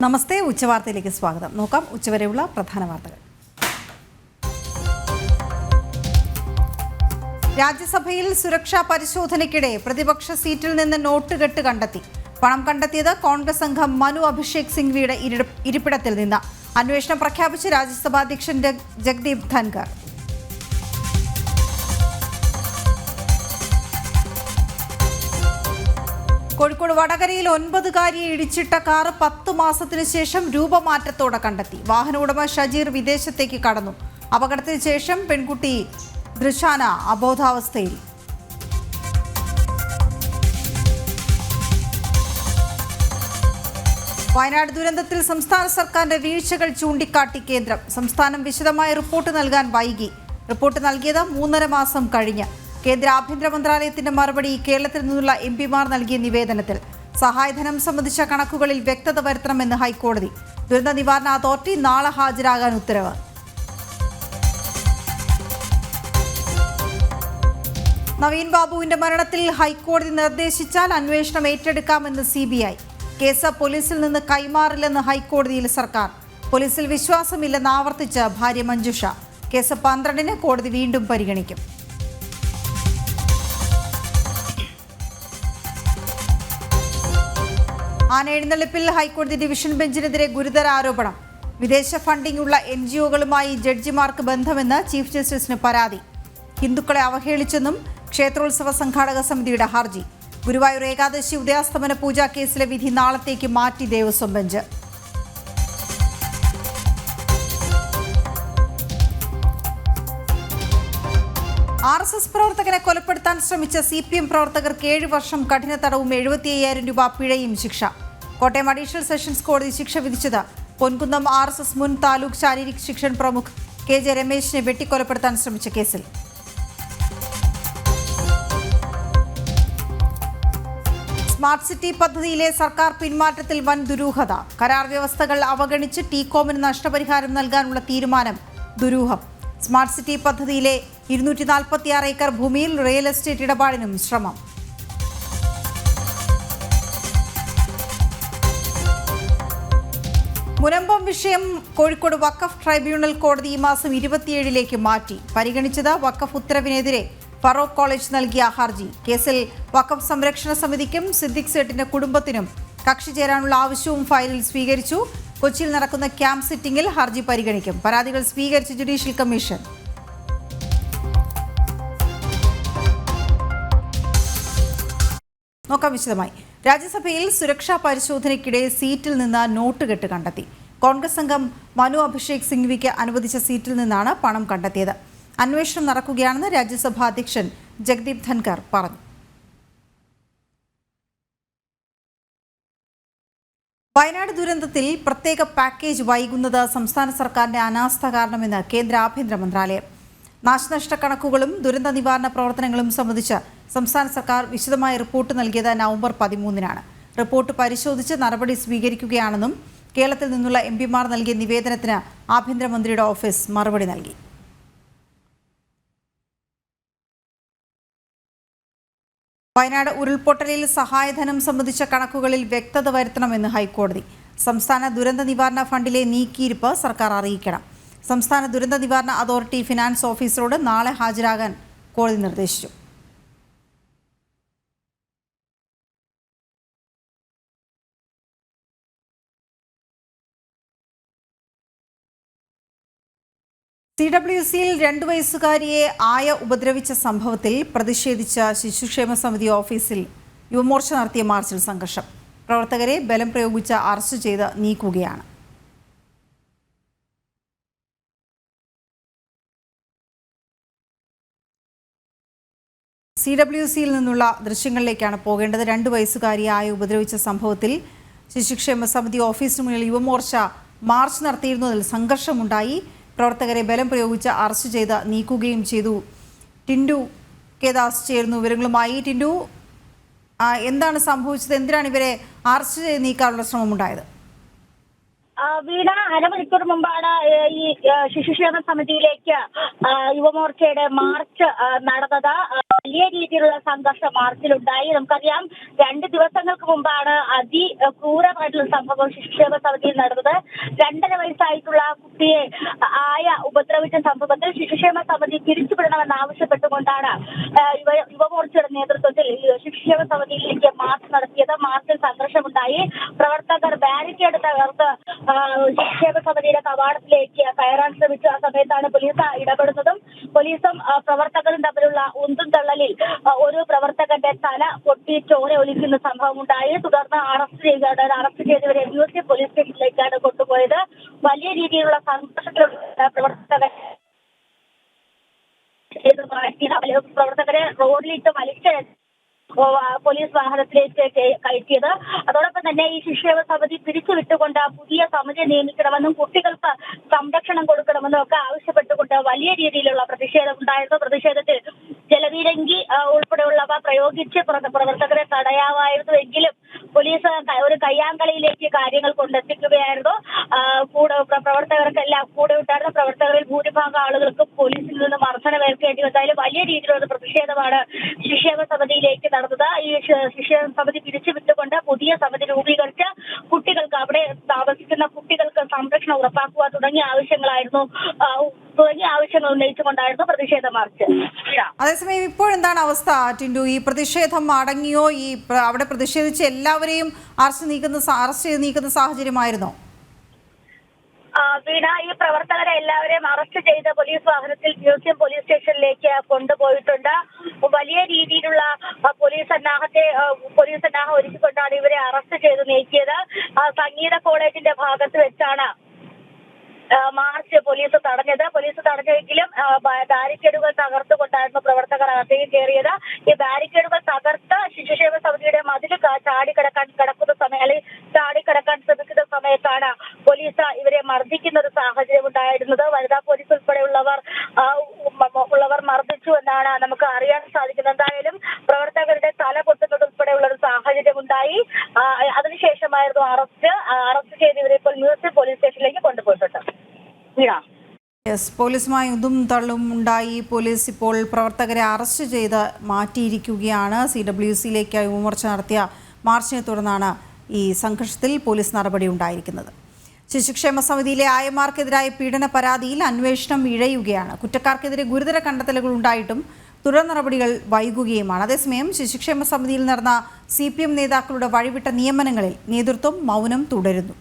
നമസ്തേ, ഉച്ചവാർത്തയിലേക്ക് സ്വാഗതം. നോക്കാം ഉച്ചവരെയുള്ള പ്രധാന വാർത്തകൾ. രാജ്യസഭയിൽ സുരക്ഷാ പരിശോധനയ്ക്കിടെ പ്രതിപക്ഷ സീറ്റിൽ നിന്ന് നോട്ടുകെട്ട് കണ്ടെത്തി. പണം കണ്ടെത്തിയത് കോൺഗ്രസ് അംഗം മനു അഭിഷേക് സിംഗ്വിയുടെ ഇരിപ്പിടത്തിൽ നിന്ന്. അന്വേഷണം പ്രഖ്യാപിച്ച് രാജ്യസഭാ അധ്യക്ഷൻ ജഗ്ദീപ് ധൻകർ. കോഴിക്കോട് വടകരയിൽ 9കാരിയെ ഇടിച്ചിട്ട കാർ 10 മാസത്തിനു ശേഷം രൂപമാറ്റത്തോടെ കണ്ടെത്തി. വാഹന ഉടമ ഷജീർ വിദേശത്തേക്ക് കടന്നു. അപകടത്തിന് ശേഷം പെൺകുട്ടി ദൃശാന അബോധാവസ്ഥയിൽ. വയനാട് ദുരന്തത്തിൽ സംസ്ഥാന സർക്കാരിന്റെ വീഴ്ചകൾ ചൂണ്ടിക്കാട്ടി കേന്ദ്രം. സംസ്ഥാനം വിശദമായ റിപ്പോർട്ട് നൽകാൻ വൈകി. റിപ്പോർട്ട് നൽകിയത് 3.5 മാസം കഴിഞ്ഞ്. കേന്ദ്ര ആഭ്യന്തര മന്ത്രാലയത്തിന്റെ മറുപടി കേരളത്തിൽ നിന്നുള്ള എംപിമാർ നൽകിയ നിവേദനത്തിൽ. സഹായധനം സംബന്ധിച്ച കണക്കുകളിൽ വ്യക്തത വരുത്തണമെന്ന് ഹൈക്കോടതി. ദുരന്ത നിവാരണ അതോറിറ്റി നാളെ ഹാജരാകാൻ ഉത്തരവ്. നവീൻ ബാബുവിന്റെ മരണത്തിൽ ഹൈക്കോടതി നിർദ്ദേശിച്ചാൽ അന്വേഷണം ഏറ്റെടുക്കാമെന്ന് CBI. കേസ് പോലീസിൽ നിന്ന് കൈമാറില്ലെന്ന് ഹൈക്കോടതിയിൽ സർക്കാർ. പോലീസിൽ വിശ്വാസമില്ലെന്ന് ആവർത്തിച്ച് ഭാര്യ മഞ്ജുഷ. കേസ് 12-ന് കോടതി വീണ്ടും പരിഗണിക്കും. ആന എഴുന്നള്ളിപ്പിൽ ഹൈക്കോടതി ഡിവിഷൻ ബെഞ്ചിനെതിരെ ഗുരുതര ആരോപണം. വിദേശ ഫണ്ടിംഗ് ഉള്ള NGOകളുമായി ജഡ്ജിമാർക്ക് ബന്ധമെന്ന് ചീഫ് ജസ്റ്റിസിന് പരാതി. ഹിന്ദുക്കളെ അവഹേളിച്ചെന്നും ക്ഷേത്രോത്സവ സംഘാടക സമിതിയുടെ ഹർജി. ഗുരുവായൂർ ഏകാദശി ഉദയാസ്തമന പൂജാ കേസിലെ വിധി നാളത്തേക്ക് മാറ്റി ദേവസ്വം ബെഞ്ച്. RSS പ്രവർത്തകനെ കൊലപ്പെടുത്താൻ ശ്രമിച്ച CPM പ്രവർത്തകർക്ക് 7 വർഷം കഠിന തടവും 75,000 രൂപ പിഴയും ശിക്ഷ. കോട്ടയം അഡീഷണൽ സെഷൻസ് കോടതി ശിക്ഷ വിധിച്ചത് പൊൻകുന്നം RSS മുൻ താലൂക്ക് ശാരീരിക് ശിക്ഷൺ പ്രമുഖ് KJ രമേശിനെ വെട്ടിക്കൊലപ്പെടുത്താൻ ശ്രമിച്ച കേസിൽ. സ്മാർട്ട് സിറ്റി പദ്ധതിയിലെ സർക്കാർ പിന്മാറ്റത്തിൽ വൻ ദുരൂഹത. കരാർ വ്യവസ്ഥകൾ അവഗണിച്ച് ടീകോമിന് നഷ്ടപരിഹാരം നൽകാനുള്ള തീരുമാനം ദുരൂഹം. സ്മാർട്ട് സിറ്റി പദ്ധതിയിലെ 246 ഏക്കർ ഭൂമിയിൽ റിയൽ എസ്റ്റേറ്റ് ഇടപാടിനും ശ്രമം. മുനമ്പം വിഷയം കോഴിക്കോട് വഖഫ് ട്രൈബ്യൂണൽ കോടതി ഈ മാസം 27-ലേക്ക് മാറ്റി. പരിഗണിച്ചത് വഖഫ് ഉത്തരവിനെതിരെ ഫറൂഖ് കോളേജ് നൽകിയ ഹർജി. കേസിൽ വഖഫ് സംരക്ഷണ സമിതിക്കും സിദ്ദിഖ് സേട്ടിന്റെ കുടുംബത്തിനും കക്ഷി ചേരാനുള്ള ആവശ്യവും ഫയലിൽ സ്വീകരിച്ചു. കൊച്ചിയിൽ നടക്കുന്ന ക്യാമ്പ് സിറ്റിംഗിൽ ഹർജി പരിഗണിക്കും. പരാതികൾ സ്വീകരിച്ച ജുഡീഷ്യൽ കമ്മീഷൻ. നോക്കാം വിശദമായി. രാജ്യസഭയിൽ സുരക്ഷാ പരിശോധനയ്ക്കിടെ സീറ്റിൽ നിന്ന് നോട്ടുകെട്ട് കണ്ടെത്തി. കോൺഗ്രസ് അംഗം മനു അഭിഷേക് സിംഗ്വിക്ക് അനുവദിച്ച സീറ്റിൽ നിന്നാണ് പണം കണ്ടെത്തിയത്. അന്വേഷണം നടക്കുകയാണെന്ന് രാജ്യസഭാ അധ്യക്ഷൻ ജഗ്ദീപ് ധൻകർ പറഞ്ഞു. വയനാട് ദുരന്തത്തിൽ പ്രത്യേക പാക്കേജ് വൈകുന്നത് സംസ്ഥാന സർക്കാരിന്റെ അനാസ്ഥ കാരണമെന്ന് കേന്ദ്ര ആഭ്യന്തര മന്ത്രാലയം. നാശനഷ്ട കണക്കുകളും ദുരന്ത നിവാരണ പ്രവർത്തനങ്ങളും സംബന്ധിച്ച് സംസ്ഥാന സർക്കാർ വിശദമായ റിപ്പോർട്ട് നൽകിയത് നവംബർ 13-നാണ്. റിപ്പോർട്ട് പരിശോധിച്ച് നടപടി സ്വീകരിക്കുകയാണെന്നും കേരളത്തിൽ നിന്നുള്ള എംപിമാർ നൽകിയ നിവേദനത്തിന് ആഭ്യന്തരമന്ത്രിയുടെ ഓഫീസ് മറുപടി നൽകി. വയനാട് ഉരുൾപൊട്ടലിൽ സഹായധനം സംബന്ധിച്ച കണക്കുകളിൽ വ്യക്തത വരുത്തണമെന്ന് ഹൈക്കോടതി. സംസ്ഥാന ദുരന്ത നിവാരണ ഫണ്ടിലെ നീക്കിയിരിപ്പ് സർക്കാർ അറിയിക്കണം. സംസ്ഥാന ദുരന്ത നിവാരണ അതോറിറ്റി ഫിനാൻസ് ഓഫീസറോട് നാളെ ഹാജരാകാൻ കോടതി നിർദ്ദേശിച്ചു. CWCയിൽ 2 വയസ്സുകാരിയെ ആയ ഉപദ്രവിച്ച സംഭവത്തിൽ പ്രതിഷേധിച്ച ശിശുക്ഷേമ സമിതി ഓഫീസിൽ യുവമോർച്ച നടത്തിയ മാർച്ചിൽ സംഘർഷം. പ്രവർത്തകരെ ബലം പ്രയോഗിച്ച് അറസ്റ്റ് ചെയ്ത് നീക്കുകയാണ്. CWCയിൽ നിന്നുള്ള ദൃശ്യങ്ങളിലേക്കാണ് പോകേണ്ടത്. 2 വയസ്സുകാരിയെ ആയ ഉപദ്രവിച്ച സംഭവത്തിൽ ശിശുക്ഷേമ സമിതി ഓഫീസിന് മുന്നിൽ യുവമോർച്ച മാർച്ച് നടത്തിയിരുന്നതിൽ സംഘർഷമുണ്ടായി. പ്രവർത്തകരെ ബലം പ്രയോഗിച്ച് അറസ്റ്റ് ചെയ്ത് നീക്കുകയും ചെയ്തു. ടിൻഡു കെ ദാസ് ചേർന്നു വിവരങ്ങളുമായി. ടിൻഡു, എന്താണ് സംഭവിച്ചത്? എന്തിനാണ് ഇവരെ അറസ്റ്റ് ചെയ്ത് നീക്കാനുള്ള ശ്രമമുണ്ടായത്? വീണ, അരമണിക്കൂർ മുമ്പാണ് ഈ ശിശുക്ഷേമ സമിതിയിലേക്ക് യുവമോർച്ചയുടെ മാർച്ച് നടന്നത്. വലിയ രീതിയിലുള്ള സംഘർഷം മാർച്ചിലുണ്ടായി. നമുക്കറിയാം 2 ദിവസങ്ങൾക്ക് മുമ്പാണ് ക്രൂരമായിട്ടുള്ള സംഭവം ശിശുക്ഷേമ സമിതിയിൽ നടന്നത്. 2.5 വയസ്സായിട്ടുള്ള കുട്ടിയെ ഉപദ്രവിച്ച സംഭവത്തിൽ ശിശുക്ഷേമ സമിതി പിരിച്ചുവിടണമെന്ന് ആവശ്യപ്പെട്ടുകൊണ്ടാണ് യുവമോർച്ചയുടെ നേതൃത്വത്തിൽ ശിശുക്ഷേമ സമിതിയിലേക്ക് മാർച്ച് നടത്തിയത്. മാർച്ചിൽ സംഘർഷമുണ്ടായി. പ്രവർത്തകർ ബാരിക്കേഡ് തകർത്ത് ശിശുക്ഷേമ സമിതിയുടെ കവാടത്തിലേക്ക് കയറാൻ ശ്രമിച്ചു. ആ സമയത്താണ് പോലീസ് ഇടപെടുന്നതും പോലീസും പ്രവർത്തകരും തമ്മിലുള്ള ഉന്തും തള്ളലിൽ ഒരു പ്രവർത്തകന്റെ തല പൊട്ടി ചോര ഒലിക്കുന്ന സംഭവം ഉണ്ടായി. തുടർന്ന് അറസ്റ്റ് ചെയ്തവരെ മ്യൂസിയം പോലീസ് സ്റ്റേഷനിലേക്കാണ് കൊണ്ടുപോയത്. വലിയ രീതിയിലുള്ള സംഘർഷത്തിലുള്ള പ്രവർത്തകരെ റോഡിലിട്ട് വലിച്ച് പോലീസ് വാഹനത്തിലേക്ക് കയറ്റിയത്. അതോടൊപ്പം തന്നെ ഈ ശിശുക്ഷേമ സമിതി പിരിച്ചുവിട്ടുകൊണ്ട് പുതിയ സമിതി നിയമിക്കണമെന്നും കുട്ടികൾക്ക് സംരക്ഷണം കൊടുക്കണമെന്നും ഒക്കെ ആവശ്യപ്പെട്ടുകൊണ്ട് വലിയ രീതിയിലുള്ള പ്രതിഷേധം ഉണ്ടായിരുന്നു. പ്രതിഷേധത്തിൽ ജലപീരങ്കി ഉൾപ്പെടെയുള്ളവ പ്രയോഗിച്ച് പ്രവർത്തകരെ തടയാമായിരുന്നുവെങ്കിലും പോലീസ് ഒരു കയ്യാങ്കളിയിലേക്ക് കാര്യങ്ങൾ കൊണ്ടെത്തിക്കുകയായിരുന്നു. പ്രവർത്തകർക്കെല്ലാം കൂടെ ഉണ്ടായിരുന്ന പ്രവർത്തകരിൽ ഭൂരിഭാഗം ആളുകൾക്ക് പോലീസിൽ നിന്ന് മർദ്ദനമേൽക്കേണ്ടി വന്നതിൽ വലിയ രീതിയിലുള്ള പ്രതിഷേധമാണ് ശിശുക്ഷേമ സമിതിയിലേക്ക് നടന്നത്. ഈ ശിശുക്ഷേമ സമിതി പിരിച്ചുവിട്ടുകൊണ്ട് പുതിയ സമിതി രൂപീകരിച്ച് കുട്ടികൾക്ക് അവിടെ താമസിക്കുന്ന കുട്ടികൾക്ക് സംരക്ഷണം ഉറപ്പാക്കുക തുടങ്ങിയ ആവശ്യങ്ങൾ ഉന്നയിച്ചുകൊണ്ടായിരുന്നു പ്രതിഷേധ മാർച്ച്. അതേസമയം ഇപ്പോഴെന്താണ് അവസ്ഥ ടിൻഡു? ഈ പ്രതിഷേധം അടങ്ങിയോ? അവിടെ പ്രതിഷേധിച്ച് എല്ലാവരെയും അറസ്റ്റ് ചെയ്ത് നീക്കുന്ന സാഹചര്യമായിരുന്നോ? വീണ, ഈ പ്രവർത്തകരെ എല്ലാവരെയും അറസ്റ്റ് ചെയ്ത് പോലീസ് വാഹനത്തിൽ മ്യൂസിയം പോലീസ് സ്റ്റേഷനിലേക്ക് കൊണ്ടുപോയിട്ടുണ്ട്. വലിയ രീതിയിലുള്ള പോലീസ് സന്നാഹം ഒരുക്കിക്കൊണ്ടാണ് ഇവരെ അറസ്റ്റ് ചെയ്ത് നീക്കിയത്. സംഗീത കോളേജിന്റെ ഭാഗത്ത് വെച്ചാണ് മാർച്ച് പോലീസ് തടഞ്ഞെങ്കിലും ബാരിക്കേഡുകൾ തകർത്തുകൊണ്ടായിരുന്നു പ്രവർത്തകർ അകത്തേക്ക് കയറിയത്. ഈ ബാരിക്കേഡുകൾ തകർത്ത് ശിശുക്ഷേമ സമിതിയുടെ മതിൽ ചാടിക്കടക്കാൻ ശ്രമിക്കുന്ന സമയത്താണ് പോലീസ് ഇവരെ മർദ്ദിക്കുന്ന ഒരു സാഹചര്യം ഉണ്ടായിരുന്നത്. വനിതാ പോലീസ് ഉൾപ്പെടെയുള്ളവർ മർദ്ദിച്ചു എന്നാണ് നമുക്ക് അറിയാൻ സാധിക്കുന്നത്. എന്തായാലും പ്രവർത്തകരുടെ തല പൊട്ടുന്നത് ഉൾപ്പെടെയുള്ള ഒരു സാഹചര്യം ഉണ്ടായി. അതിനുശേഷമായിരുന്നു അറസ്റ്റ് ചെയ്ത് ഇവരെ ഇപ്പോൾ മ്യൂസിയം പോലീസ് സ്റ്റേഷനിലേക്ക് കൊണ്ടുപോയിട്ടുണ്ട്. പോലീസുമായി ഉന്തും തള്ളും ഉണ്ടായി. പോലീസ് ഇപ്പോൾ പ്രവർത്തകരെ അറസ്റ്റ് ചെയ്ത് മാറ്റിയിരിക്കുകയാണ്. CWCയിലേക്ക് യുവമോർച്ച നടത്തിയ മാർച്ചിനെ തുടർന്നാണ് ഈ സംഘർഷത്തിൽ പോലീസ് നടപടി ഉണ്ടായിരിക്കുന്നത്. ശിശുക്ഷേമ സമിതിയിലെ ആയമാർക്കെതിരായ പീഡന പരാതിയിൽ അന്വേഷണം ഇഴയുകയാണ്. കുറ്റക്കാർക്കെതിരെ ഗുരുതര കണ്ടെത്തലുകൾ ഉണ്ടായിട്ടും തുടർ നടപടികൾ വൈകുകയുമാണ്. അതേസമയം ശിശുക്ഷേമ സമിതിയിൽ നടന്ന CPM നേതാക്കളുടെ വഴിവിട്ട നിയമനങ്ങളിൽ നേതൃത്വം മൗനം തുടരുന്നു.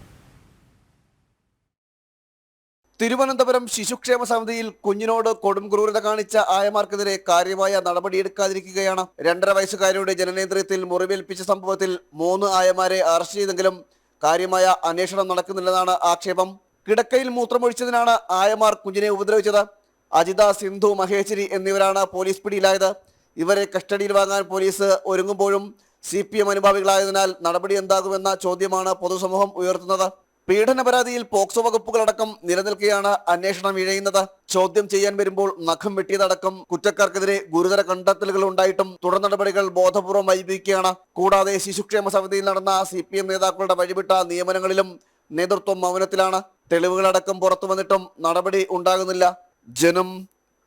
തിരുവനന്തപുരം ശിശുക്ഷേമ സമിതിയിൽ കുഞ്ഞിനോട് കൊടും ക്രൂരത കാണിച്ച ആയമാർക്കെതിരെ കാര്യമായ നടപടിയെടുക്കാതിരിക്കുകയാണ്. 2.5 വയസ്സുകാരിയുടെ ജനനേന്ദ്രിയത്തിൽ മുറിവേൽപ്പിച്ച സംഭവത്തിൽ 3 ആയമാരെ അറസ്റ്റ് ചെയ്തെങ്കിലും കാര്യമായ അന്വേഷണം നടക്കുന്നില്ലെന്നാണ് ആക്ഷേപം. കിടക്കയിൽ മൂത്രമൊഴിച്ചതിനാണ് ആയമാർ കുഞ്ഞിനെ ഉപദ്രവിച്ചത്. അജിത, സിന്ധു, മഹേശ്വരി എന്നിവരാണ് പോലീസ് പിടിയിലായത്. ഇവരെ കസ്റ്റഡിയിൽ വാങ്ങാൻ പോലീസ് ഒരുങ്ങുമ്പോഴും CPM അനുഭാവികളായതിനാൽ നടപടി എന്താകുമെന്ന ചോദ്യമാണ് പൊതുസമൂഹം ഉയർത്തുന്നത്. പീഡന പരാതിയിൽ പോക്സോ വകുപ്പുകളടക്കം നിലനിൽക്കെയാണ് അന്വേഷണം ഇഴയുന്നത്. ചോദ്യം ചെയ്യാൻ വരുമ്പോൾ നഖം വെട്ടിയതടക്കം കുറ്റക്കാർക്കെതിരെ ഗുരുതര കണ്ടെത്തലുകൾ ഉണ്ടായിട്ടും തുടർ നടപടികൾ ബോധപൂർവം വൈകിക്കുകയാണ്. കൂടാതെ ശിശുക്ഷേമ സമിതിയിൽ നടന്ന CPM നേതാക്കളുടെ വഴിവിട്ട നിയമനങ്ങളിലും നേതൃത്വം മൗനത്തിലാണ്. തെളിവുകളടക്കം പുറത്തു വന്നിട്ടും നടപടി ഉണ്ടാകുന്നില്ല. ജനം,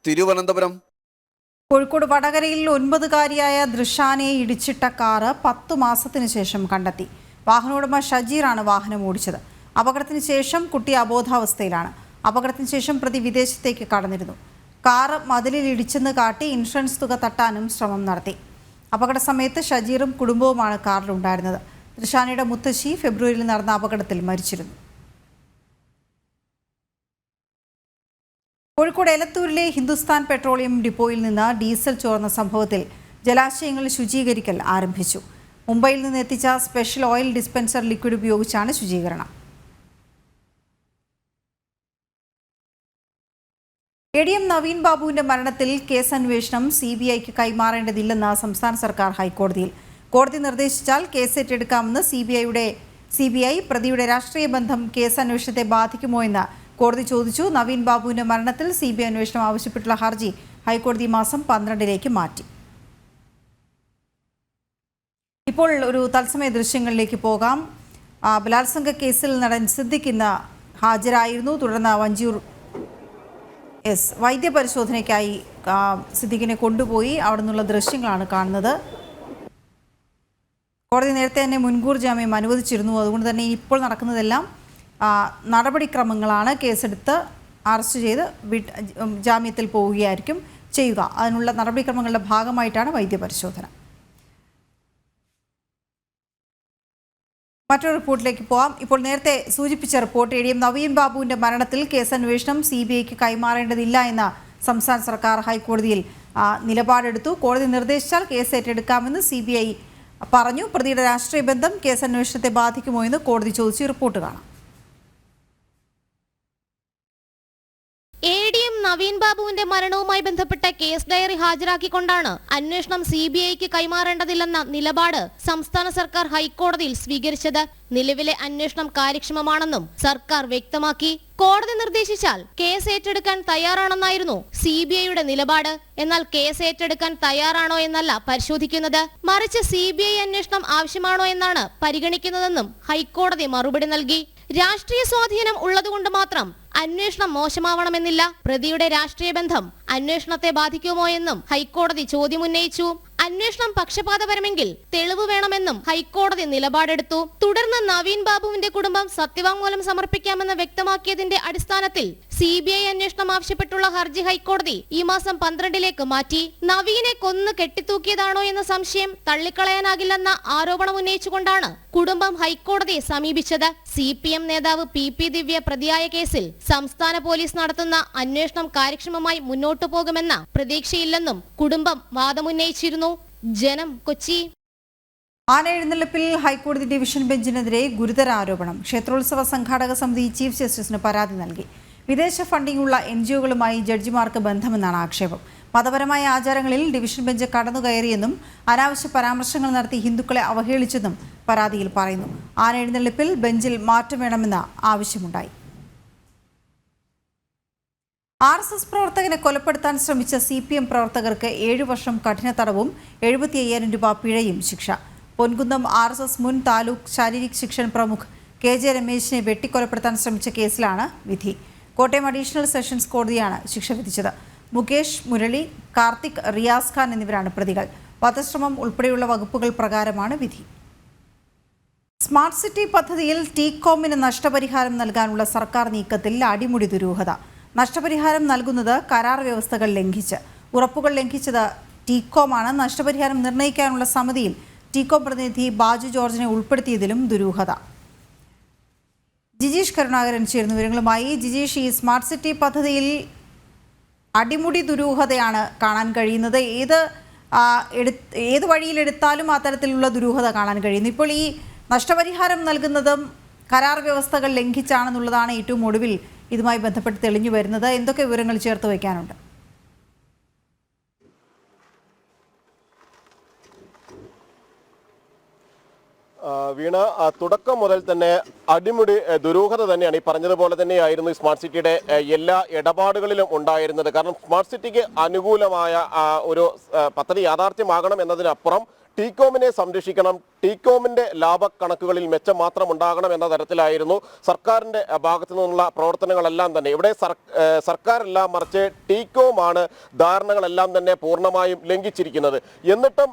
തിരുവനന്തപുരം. കോഴിക്കോട് വടകരയിൽ 9-കാരിയായ ദൃശാനെ ഇടിച്ചിട്ട കാറ് 10 മാസത്തിനു ശേഷം കണ്ടെത്തി. വാഹനോടമ ഷജീറാണ് വാഹനം ഓടിച്ചത്. അപകടത്തിന് ശേഷം കുട്ടി അബോധാവസ്ഥയിലാണ്. അപകടത്തിന് ശേഷം പ്രതി വിദേശത്തേക്ക് കടന്നിരുന്നു. കാറ് മതിലിൽ ഇടിച്ചെന്ന് കാട്ടി ഇൻഷുറൻസ് തുക തട്ടാനും ശ്രമം നടത്തി. അപകട സമയത്ത് ഷജീറും കുടുംബവുമാണ് കാറിലുണ്ടായിരുന്നത്. ദൃശാനയുടെ മുത്തശ്ശി ഫെബ്രുവരിയിൽ നടന്ന അപകടത്തിൽ മരിച്ചിരുന്നു. കോഴിക്കോട് എലത്തൂരിലെ ഹിന്ദുസ്ഥാൻ പെട്രോളിയം ഡിപ്പോയിൽ നിന്ന് ഡീസൽ ചോർന്ന സംഭവത്തിൽ ജലാശയങ്ങൾ ശുചീകരിക്കൽ ആരംഭിച്ചു. മുംബൈയിൽ നിന്ന് എത്തിച്ച സ്പെഷ്യൽ ഓയിൽ ഡിസ്പെൻസർ ലിക്വിഡ് ഉപയോഗിച്ചാണ് ശുചീകരണം. ADM നവീൻ ബാബുവിന്റെ മരണത്തിൽ കേസ് അന്വേഷണം CBIക്ക് കൈമാറേണ്ടതില്ലെന്ന് സംസ്ഥാന സർക്കാർ ഹൈക്കോടതിയിൽ. കോടതി നിർദ്ദേശിച്ചാൽ കേസ് ഏറ്റെടുക്കാമെന്ന് CBI പ്രതിയുടെ രാഷ്ട്രീയ ബന്ധം കേസ് അന്വേഷണത്തെ ബാധിക്കുമോ എന്ന് കോടതി ചോദിച്ചു. നവീൻ ബാബുവിന്റെ മരണത്തിൽ CBI അന്വേഷണം ആവശ്യപ്പെട്ടുള്ള ഹർജി ഹൈക്കോടതി മാസം 12 മാറ്റി. ഇപ്പോൾ ഒരു തത്സമയ ദൃശ്യങ്ങളിലേക്ക് പോകാം. ബലാത്സംഗ കേസിൽ നടൻ സിദ്ദിഖ് ഇന്ന് ഹാജരായിരുന്നു. തുടർന്ന് വഞ്ചിയൂർ യെസ്, വൈദ്യപരിശോധനയ്ക്കായി സിദ്ദീഖിനെ കൊണ്ടുപോയി അവിടെ നിന്നുള്ള ദൃശ്യങ്ങളാണ് കാണുന്നത്. കോടതി നേരത്തെ തന്നെ മുൻകൂർ ജാമ്യം അനുവദിച്ചിരുന്നു. അതുകൊണ്ട് തന്നെ ഇപ്പോൾ നടക്കുന്നതെല്ലാം നടപടിക്രമങ്ങളാണ്. കേസെടുത്ത് അറസ്റ്റ് ചെയ്ത് ജാമ്യത്തിൽ പോവുകയായിരിക്കും ചെയ്യുക. അതിനുള്ള നടപടിക്രമങ്ങളുടെ ഭാഗമായിട്ടാണ് വൈദ്യപരിശോധന. മറ്റൊരു റിപ്പോർട്ടിലേക്ക് പോകാം. ഇപ്പോൾ നേരത്തെ സൂചിപ്പിച്ച റിപ്പോർട്ട് ADM നവീൻ ബാബുവിന്റെ മരണത്തിൽ കേസന്വേഷണം CBIക്ക് കൈമാറേണ്ടതില്ല എന്ന സംസ്ഥാന സർക്കാർ ഹൈക്കോടതിയിൽ നിലപാടെടുത്തു. കോടതി നിർദ്ദേശിച്ചാൽ കേസ് ഏറ്റെടുക്കാമെന്ന് CBI പറഞ്ഞു. പ്രതിയുടെ രാഷ്ട്രീയ ബന്ധം കേസന്വേഷണത്തെ ബാധിക്കുമോ എന്ന് കോടതി ചോദിച്ചു. റിപ്പോർട്ട് കാണാം. ADM നവീൻ ബാബുവിന്റെ മരണവുമായി ബന്ധപ്പെട്ട കേസ് ഡയറി ഹാജരാക്കിക്കൊണ്ടാണ് അന്വേഷണം CBIക്ക് കൈമാറേണ്ടതില്ലെന്ന നിലപാട് സംസ്ഥാന സർക്കാർ ഹൈക്കോടതിയിൽ സ്വീകരിച്ചത്. നിലവിലെ അന്വേഷണം കാര്യക്ഷമമാണെന്നും സർക്കാർ വ്യക്തമാക്കി. കോടതി നിർദ്ദേശിച്ചാൽ കേസ് ഏറ്റെടുക്കാൻ തയ്യാറാണെന്നായിരുന്നു CBIയുടെ നിലപാട്. എന്നാൽ കേസ് ഏറ്റെടുക്കാൻ തയ്യാറാണോ എന്നല്ല പരിശോധിക്കുന്നത്, മറിച്ച് CBI അന്വേഷണം ആവശ്യമാണോ എന്നാണ് പരിഗണിക്കുന്നതെന്നും ഹൈക്കോടതി മറുപടി നൽകി. രാഷ്ട്രീയ സ്വാധീനം ഉള്ളതുകൊണ്ട് മാത്രം അന്വേഷണം മോശമാവണമെന്നില്ല. പ്രതിയുടെ രാഷ്ട്രീയ ബന്ധം അന്വേഷണത്തെ ബാധിക്കുമോ എന്നും ഹൈക്കോടതി ചോദ്യമുന്നയിച്ചു. അന്വേഷണം പക്ഷപാതപരമെങ്കിൽ തെളിവ് വേണമെന്നും ഹൈക്കോടതി നിലപാടെടുത്തു. തുടർന്ന് നവീൻ ബാബുവിന്റെ കുടുംബം സത്യവാങ്മൂലം സമർപ്പിക്കാമെന്ന് വ്യക്തമാക്കിയതിന്റെ അടിസ്ഥാനത്തിൽ CBI അന്വേഷണം ആവശ്യപ്പെട്ടുള്ള ഹർജി ഹൈക്കോടതി ഈ മാസം 12ലേക്ക് മാറ്റി. നവീനെ കൊന്ന് കെട്ടിത്തൂക്കിയതാണോ എന്ന സംശയം തള്ളിക്കളയാനാകില്ലെന്ന ആരോപണം ഉന്നയിച്ചുകൊണ്ടാണ് കുടുംബം ഹൈക്കോടതിയെ സമീപിച്ചത്. CPM നേതാവ് PP ദിവ്യ പ്രതിയായ കേസിൽ സംസ്ഥാന പോലീസ് നടത്തുന്ന അന്വേഷണം കാര്യക്ഷമമായി മുന്നോട്ടു പോകുമെന്ന പ്രതീക്ഷയില്ലെന്നും കുടുംബം വാദമുന്നയിച്ചിരുന്നു. ജനം, കൊച്ചി. ആന എഴുന്നള്ളിപ്പിൽ ഹൈക്കോടതി ഡിവിഷൻ ബെഞ്ചിനെതിരെ ഗുരുതര ആരോപണം. ക്ഷേത്രോത്സവ സംഘാടക സമിതി ചീഫ് ജസ്റ്റിസിന് പരാതി നൽകി. വിദേശ ഫണ്ടിങ്ങുള്ള NGOകളുമായി ജഡ്ജിമാർക്ക് ബന്ധമെന്നാണ് ആക്ഷേപം. മതപരമായ ആചാരങ്ങളിൽ ഡിവിഷൻ ബെഞ്ച് കടന്നുകയറിയെന്നും അനാവശ്യ പരാമർശങ്ങൾ നടത്തി ഹിന്ദുക്കളെ അവഹേളിച്ചെന്നും പരാതിയിൽ പറയുന്നു. ആന എഴുന്നള്ളിപ്പിൽ ബെഞ്ചിൽ മാറ്റം വേണമെന്ന ആവശ്യമുണ്ടായി. RSS പ്രവർത്തകനെ കൊലപ്പെടുത്താൻ ശ്രമിച്ച CPM പ്രവർത്തകർക്ക് 7 വർഷം കഠിന തടവും 75,000 രൂപ പിഴയും ശിക്ഷ. പൊൻകുന്നം RSS മുൻ താലൂക്ക് ശാരീരിക് ശിക്ഷൺ പ്രമുഖ് KJ രമേശിനെ വെട്ടിക്കൊലപ്പെടുത്താൻ ശ്രമിച്ച കേസിലാണ് വിധി. കോട്ടയം അഡീഷണൽ സെഷൻസ് കോടതിയാണ് ശിക്ഷ വിധിച്ചത്. മുകേഷ്, മുരളി, കാർത്തിക്, റിയാസ് ഖാൻ എന്നിവരാണ് പ്രതികൾ. വധശ്രമം ഉൾപ്പെടെയുള്ള വകുപ്പുകൾ പ്രകാരമാണ് വിധി. സ്മാർട്ട് സിറ്റി പദ്ധതിയിൽ TCOMന് നഷ്ടപരിഹാരം നൽകാനുള്ള സർക്കാർ നീക്കത്തിൽ അടിമുടി ദുരൂഹത. നഷ്ടപരിഹാരം നൽകുന്നത് കരാർ വ്യവസ്ഥകൾ ലംഘിച്ച്. ഉറപ്പുകൾ ലംഘിച്ചത് TCOM ആണ്. നഷ്ടപരിഹാരം നിർണ്ണയിക്കാനുള്ള സമിതിയിൽ TCOM പ്രതിനിധി ബാജു ജോർജിനെ ഉൾപ്പെടുത്തിയതിലും ദുരൂഹത. ജിജീഷ് കരുണാകരൻ ചേരുന്ന വിവരങ്ങളുമായി. ജിജീഷ്, ഈ സ്മാർട്ട് സിറ്റി പദ്ധതിയിൽ അടിമുടി ദുരൂഹതയാണ് കാണാൻ കഴിയുന്നത്. ഏത് വഴിയിലെടുത്താലും അത്തരത്തിലുള്ള ദുരൂഹത കാണാൻ കഴിയുന്നു. ഇപ്പോൾ ഈ നഷ്ടപരിഹാരം നൽകുന്നതും കരാർ വ്യവസ്ഥകൾ ലംഘിച്ചാണെന്നുള്ളതാണ് ഏറ്റവും ഒടുവിൽ ഇതുമായി ബന്ധപ്പെട്ട് തെളിഞ്ഞു വരുന്നത്. എന്തൊക്കെ വിവരങ്ങൾ ചേർത്ത് വയ്ക്കാനുണ്ട്? വീണ, തുടക്കം മുതൽ തന്നെ അടിമുടി ദുരൂഹത തന്നെയാണ്. ഈ പറഞ്ഞതുപോലെ തന്നെയായിരുന്നു സ്മാർട്ട് സിറ്റിയുടെ എല്ലാ ഇടപാടുകളിലും ഉണ്ടായിരുന്നത്. കാരണം സ്മാർട്ട് സിറ്റിക്ക് അനുകൂലമായ ഒരു പദ്ധതി യാഥാർത്ഥ്യമാകണം എന്നതിനപ്പുറം TCOMനെ സംരക്ഷിക്കണം, TCOMന്റെ ലാഭക്കണക്കുകളിൽ മെച്ചം മാത്രം ഉണ്ടാകണം എന്ന തരത്തിലായിരുന്നു സർക്കാരിന്റെ ഭാഗത്തു നിന്നുള്ള പ്രവർത്തനങ്ങളെല്ലാം തന്നെ. ഇവിടെ സർക്കാരല്ല, മറിച്ച് TCOM ആണ് ധാരണകളെല്ലാം തന്നെ പൂർണ്ണമായും ലംഘിച്ചിരിക്കുന്നത്. എന്നിട്ടും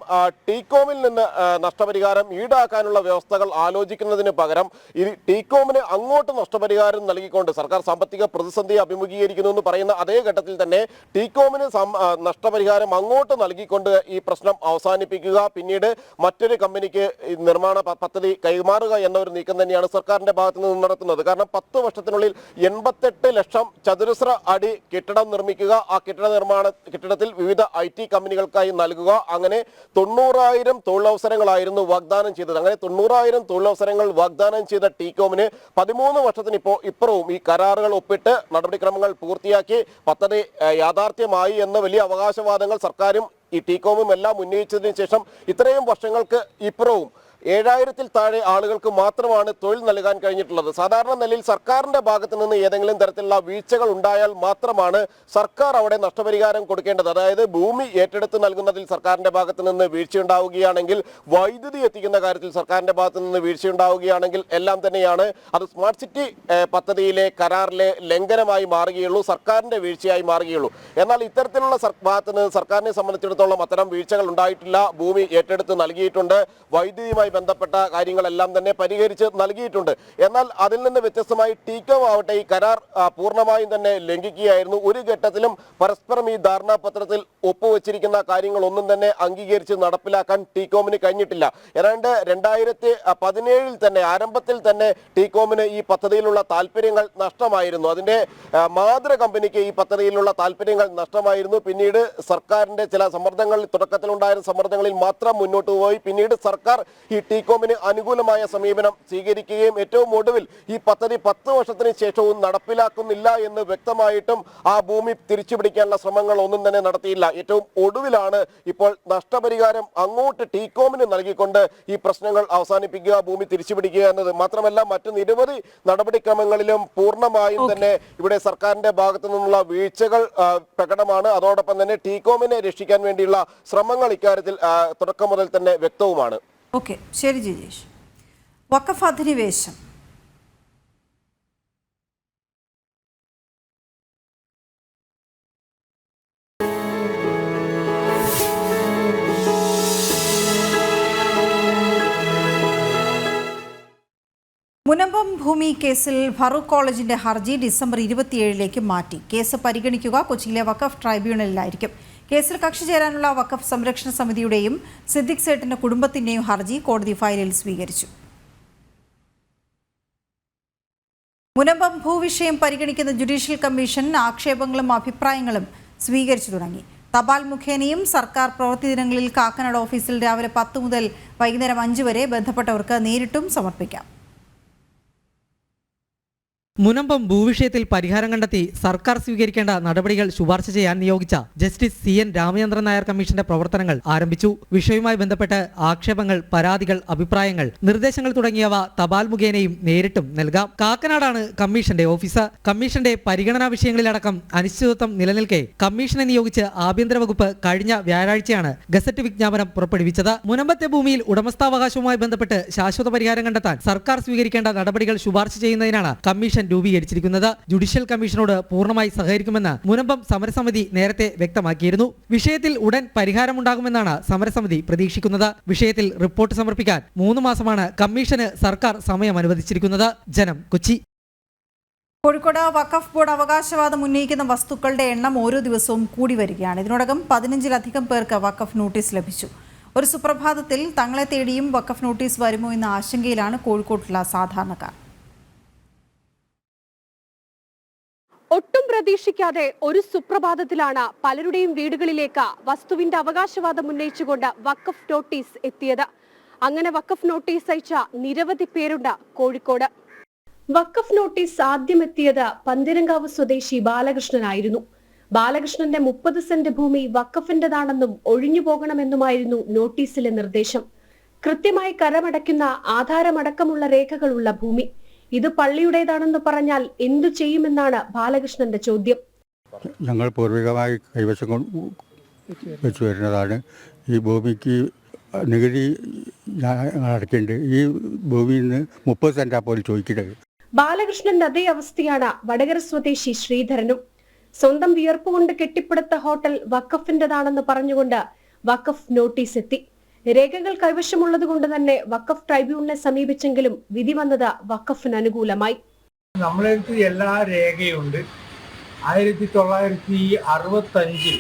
TCOMൽ നിന്ന് നഷ്ടപരിഹാരം ഈടാക്കാനുള്ള വ്യവസ്ഥകൾ ആലോചിക്കുന്നതിന് പകരം ഈ TCOMന് അങ്ങോട്ട് നഷ്ടപരിഹാരം നൽകിക്കൊണ്ട് സർക്കാർ സാമ്പത്തിക പ്രതിസന്ധി അഭിമുഖീകരിക്കുന്നു എന്ന് പറയുന്ന അതേ ഘട്ടത്തിൽ തന്നെ TCOMന് നഷ്ടപരിഹാരം അങ്ങോട്ട് നൽകിക്കൊണ്ട് ഈ പ്രശ്നം അവസാനിപ്പിക്കുക, പിന്നീട് മറ്റൊരു കമ്പനിക്ക് നിർമ്മാണ പദ്ധതി കൈമാറുക എന്ന ഒരു നീക്കം തന്നെയാണ് സർക്കാരിന്റെ ഭാഗത്തു നിന്ന് നടത്തുന്നത്. കാരണം 10 വർഷത്തിനുള്ളിൽ 88 ലക്ഷം ചതുരശ്ര അടി കെട്ടിടം നിർമ്മിക്കുക, ആ കെട്ടിടത്തിൽ വിവിധ IT കമ്പനികൾക്കായി നൽകുക, അങ്ങനെ 90,000 തൊഴിലവസരങ്ങളായിരുന്നു വാഗ്ദാനം ചെയ്തത്. അങ്ങനെ 90,000 തൊഴിലവസരങ്ങൾ വാഗ്ദാനം ചെയ്ത TCOMന് 13 വർഷത്തിന് ഇപ്പുറവും ഈ കരാറുകൾ ഒപ്പിട്ട് നടപടിക്രമങ്ങൾ പൂർത്തിയാക്കി പദ്ധതി യാഥാർത്ഥ്യമായി എന്ന വലിയ അവകാശവാദങ്ങൾ സർക്കാരും ഈ TCOMും എല്ലാം ഉന്നയിച്ചതിന് ശേഷം ഇത്രയും വർഷങ്ങൾക്ക് ഇപ്പുറവും 7000-ൽ താഴെ ആളുകൾക്ക് മാത്രമാണ് തൊഴിൽ നൽകാൻ കഴിഞ്ഞിട്ടുള്ളത്. സാധാരണ നിലയിൽ സർക്കാരിന്റെ ഭാഗത്ത് നിന്ന് ഏതെങ്കിലും തരത്തിലുള്ള വീഴ്ചകൾ ഉണ്ടായാൽ മാത്രമാണ് സർക്കാർ അവിടെ നഷ്ടപരിഹാരം കൊടുക്കേണ്ടത്. അതായത് ഭൂമി ഏറ്റെടുത്ത് നൽകുന്നതിൽ സർക്കാരിന്റെ ഭാഗത്ത് നിന്ന് വീഴ്ചയുണ്ടാവുകയാണെങ്കിൽ, വൈദ്യുതി എത്തിക്കുന്ന കാര്യത്തിൽ സർക്കാരിന്റെ ഭാഗത്ത് നിന്ന് വീഴ്ചയുണ്ടാവുകയാണെങ്കിൽ എല്ലാം തന്നെയാണ് അത് സ്മാർട്ട് സിറ്റി പദ്ധതിയിലെ കരാറിലെ ലംഘനമായി മാറുകയുള്ളൂ, സർക്കാരിന്റെ വീഴ്ചയായി മാറുകയുള്ളൂ. എന്നാൽ ഇത്തരത്തിലുള്ള ഭാഗത്ത് നിന്ന് സർക്കാരിനെ സംബന്ധിച്ചിടത്തോളം അത്തരം വീഴ്ചകൾ ഉണ്ടായിട്ടില്ല. ഭൂമി ഏറ്റെടുത്ത് നൽകിയിട്ടുണ്ട്, വൈദ്യുതിയുമായി ബന്ധപ്പെട്ട കാര്യങ്ങളെല്ലാം തന്നെ പരിഹരിച്ച് നൽകിയിട്ടുണ്ട്. എന്നാൽ അതിൽ നിന്ന് വ്യത്യസ്തമായി ടീകോം ആവട്ടെ ഈ കരാർ പൂർണ്ണമായും തന്നെ ലംഘിക്കുകയായിരുന്നു. ഒരു ഘട്ടത്തിലും പരസ്പരം ഈ ധാരണാപത്രത്തിൽ ഒപ്പുവെച്ചിരിക്കുന്ന കാര്യങ്ങളൊന്നും തന്നെ അംഗീകരിച്ച് നടപ്പിലാക്കാൻ ടീകോമിന് കഴിഞ്ഞിട്ടില്ല. ഏതാണ്ട് 2017-ൽ തന്നെ ആരംഭത്തിൽ തന്നെ ടീകോമിന് ഈ പദ്ധതിയിലുള്ള താല്പര്യങ്ങൾ നഷ്ടമായിരുന്നു. അതിന്റെ മാതൃ കമ്പനിക്ക് ഈ പദ്ധതിയിലുള്ള താല്പര്യങ്ങൾ നഷ്ടമായിരുന്നു. പിന്നീട് സർക്കാരിന്റെ ചില സമ്മർദ്ദങ്ങളിൽ, തുടക്കത്തിലുണ്ടായിരുന്ന സമ്മർദ്ദങ്ങളിൽ മാത്രം മുന്നോട്ട് പോയി. പിന്നീട് സർക്കാർ ഈ ടീകോമിന് അനുകൂലമായ സമീപനം സ്വീകരിക്കുകയും ഏറ്റവും ഒടുവിൽ ഈ പദ്ധതി 10 വർഷത്തിന് ശേഷവും നടപ്പിലാക്കുന്നില്ല എന്ന് വ്യക്തമായിട്ടും ആ ഭൂമി തിരിച്ചുപിടിക്കാനുള്ള ശ്രമങ്ങൾ ഒന്നും തന്നെ നടത്തിയില്ല. ഏറ്റവും ഒടുവിലാണ് ഇപ്പോൾ നഷ്ടപരിഹാരം അങ്ങോട്ട് ടീകോമിന് നൽകിക്കൊണ്ട് ഈ പ്രശ്നങ്ങൾ അവസാനിപ്പിക്കുക, ഭൂമി തിരിച്ചുപിടിക്കുക എന്നത്. മാത്രമല്ല മറ്റു നിരവധി നടപടിക്രമങ്ങളിലും പൂർണ്ണമായും തന്നെ ഇവിടെ സർക്കാരിന്റെ ഭാഗത്തു നിന്നുള്ള വീഴ്ചകൾ പ്രകടമാണ്. അതോടൊപ്പം തന്നെ ടീകോമിനെ രക്ഷിക്കാൻ വേണ്ടിയുള്ള ശ്രമങ്ങൾ ഇക്കാര്യത്തിൽ തുടക്കം മുതൽ തന്നെ വ്യക്തവുമാണ്. ഓക്കെ, ശരി ജിജേഷ്. വഖഫ് അധിനിവേശം മുനമ്പം ഭൂമി കേസിൽ ഫറൂഖ് കോളേജിന്റെ ഹർജി ഡിസംബർ 27-ലേക്ക് മാറ്റി. കേസ് പരിഗണിക്കുക കൊച്ചിയിലെ വഖഫ് ട്രൈബ്യൂണലിലായിരിക്കും. കേസിൽ കക്ഷി ചേരാനുള്ള വഖഫ് സംരക്ഷണ സമിതിയുടെയും സിദ്ദിഖ് സേട്ടിന്റെ കുടുംബത്തിന്റെയും ഹർജി കോടതി ഫയലിൽ സ്വീകരിച്ചു. മുനമ്പം ഭൂവിഷയം പരിഗണിക്കുന്ന ജുഡീഷ്യൽ കമ്മീഷൻ ആക്ഷേപങ്ങളും അഭിപ്രായങ്ങളും സ്വീകരിച്ചു തുടങ്ങി. തപാൽ മുഖേനയും സർക്കാർ പ്രവൃത്തി ദിനങ്ങളിൽ കാക്കനാട് ഓഫീസിൽ രാവിലെ 10 മുതൽ വൈകുന്നേരം 5 വരെ ബന്ധപ്പെട്ടവർക്ക് നേരിട്ടും സമർപ്പിക്കാം. മുനമ്പം ഭൂവിഷയത്തിൽ പരിഹാരം കണ്ടെത്തി സർക്കാർ സ്വീകരിക്കേണ്ട നടപടികൾ ശുപാർശ ചെയ്യാൻ നിയോഗിച്ച ജസ്റ്റിസ് CN രാമചന്ദ്രൻ നായർ കമ്മീഷന്റെ പ്രവർത്തനങ്ങൾ ആരംഭിച്ചു. വിഷയവുമായി ബന്ധപ്പെട്ട് ആക്ഷേപങ്ങൾ, പരാതികൾ, അഭിപ്രായങ്ങൾ, നിർദ്ദേശങ്ങൾ തുടങ്ങിയവ തപാൽ മുഖേനയും നേരിട്ടും നൽകാം. കാക്കനാടാണ് കമ്മീഷന്റെ ഓഫീസ്. കമ്മീഷന്റെ പരിഗണനാ വിഷയങ്ങളിലടക്കം അനിശ്ചിതത്വം നിലനിൽക്കെ കമ്മീഷനെ നിയോഗിച്ച് ആഭ്യന്തര വകുപ്പ് കഴിഞ്ഞ വ്യാഴാഴ്ചയാണ് ഗസറ്റ് വിജ്ഞാപനം പുറപ്പെടുവിച്ചത്. മുനമ്പത്തെ ഭൂമിയിൽ ഉടമസ്ഥാവകാശവുമായി ബന്ധപ്പെട്ട് ശാശ്വത പരിഹാരം കണ്ടെത്താൻ സർക്കാർ സ്വീകരിക്കേണ്ട നടപടികൾ ശുപാർശ ചെയ്യുന്നതിനാണ് കമ്മീഷൻ രൂപീകരിച്ചിരിക്കുന്നത്. ജുഡീഷ്യൽ കമ്മീഷനോട് പൂർണ്ണമായി സഹകരിക്കുമെന്ന് മുനമ്പം സമരസമിതി നേരത്തെ വ്യക്തമാക്കിയിരുന്നു. വിഷയത്തിൽ ഉടൻ പരിഹാരമുണ്ടാകുമെന്നാണ് സമരസമിതി പ്രതീക്ഷിക്കുന്നത്. വിഷയത്തിൽ റിപ്പോർട്ട് സമർപ്പിക്കാൻ 3 മാസമാണ് കമ്മീഷന് സർക്കാർ സമയം അനുവദിച്ചിരിക്കുന്നത്. ജനം, കൊച്ചി. കോഴിക്കോട് വഖഫ് ബോർഡ് അവകാശവാദം ഉന്നയിക്കുന്ന വസ്തുക്കളുടെ എണ്ണം ഓരോ ദിവസവും കൂടി വരികയാണ്. ഇതിനോടകം 15-ലധികം പേർക്ക് വഖഫ് നോട്ടീസ് ലഭിച്ചു. ഒരു സുപ്രഭാതത്തിൽ തങ്ങളെ തേടിയും വഖഫ് നോട്ടീസ് വരുമോ എന്ന ആശങ്കയിലാണ് കോഴിക്കോട്ടുള്ള സാധാരണക്കാർ. ഒട്ടും പ്രതീക്ഷിക്കാതെ ഒരു സുപ്രഭാതത്തിലാണ് പലരുടെയും വീടുകളിലേക്ക് വസ്തുവിന്റെ അവകാശവാദം ഉന്നയിച്ചുകൊണ്ട് വഖഫ് നോട്ടീസ് എത്തിയത്. അങ്ങനെ വഖഫ് നോട്ടീസ് അയച്ച നിരവധി പേരുണ്ട് കോഴിക്കോട്. വഖഫ് നോട്ടീസ് ആദ്യം എത്തിയത് പന്തീരങ്കാവ് സ്വദേശി ബാലകൃഷ്ണനായിരുന്നു. ബാലകൃഷ്ണന്റെ 30 സെന്റ് ഭൂമി വഖഫിന്റേതാണെന്നും ഒഴിഞ്ഞു പോകണമെന്നുമായിരുന്നു നോട്ടീസിലെ നിർദ്ദേശം. കൃത്യമായി കരമടയ്ക്കുന്ന ആധാരമടക്കമുള്ള രേഖകളുള്ള ഭൂമി. ഇത് പള്ളിയുടേതാണെന്ന് പറഞ്ഞാൽ എന്തു ചെയ്യുമെന്നാണ് ബാലകൃഷ്ണന്റെ ചോദ്യം. ഞങ്ങൾ പൂർവികമായി കൈവശം വെച്ചു വരുന്നതാണ്. ഈ ഭൂമിക്ക് നികുതി അടയ്ക്കുന്നുണ്ട്. ഈ ഭൂമിയിൽ നിന്ന് 30 സെന്റാ പോലും ചോദിക്കുന്നത്. ബാലകൃഷ്ണന്റെ അതേ അവസ്ഥയാണ് വടകര സ്വദേശി ശ്രീധരനും. സ്വന്തം വിയർപ്പ് കൊണ്ട് കെട്ടിപ്പടുത്ത ഹോട്ടൽ വഖഫിന്റേതാണെന്ന് പറഞ്ഞുകൊണ്ട് വഖഫ് നോട്ടീസ് എത്തി. രേഖകൾ കൈവശമുള്ളത് കൊണ്ട് തന്നെ വഖഫ് ട്രൈബ്യൂണലിനെ സമീപിച്ചെങ്കിലും വിധി വന്നത് വഖഫിന് അനുകൂലമായി. നമ്മളടുത്ത് എല്ലാ രേഖയുണ്ട്. 1965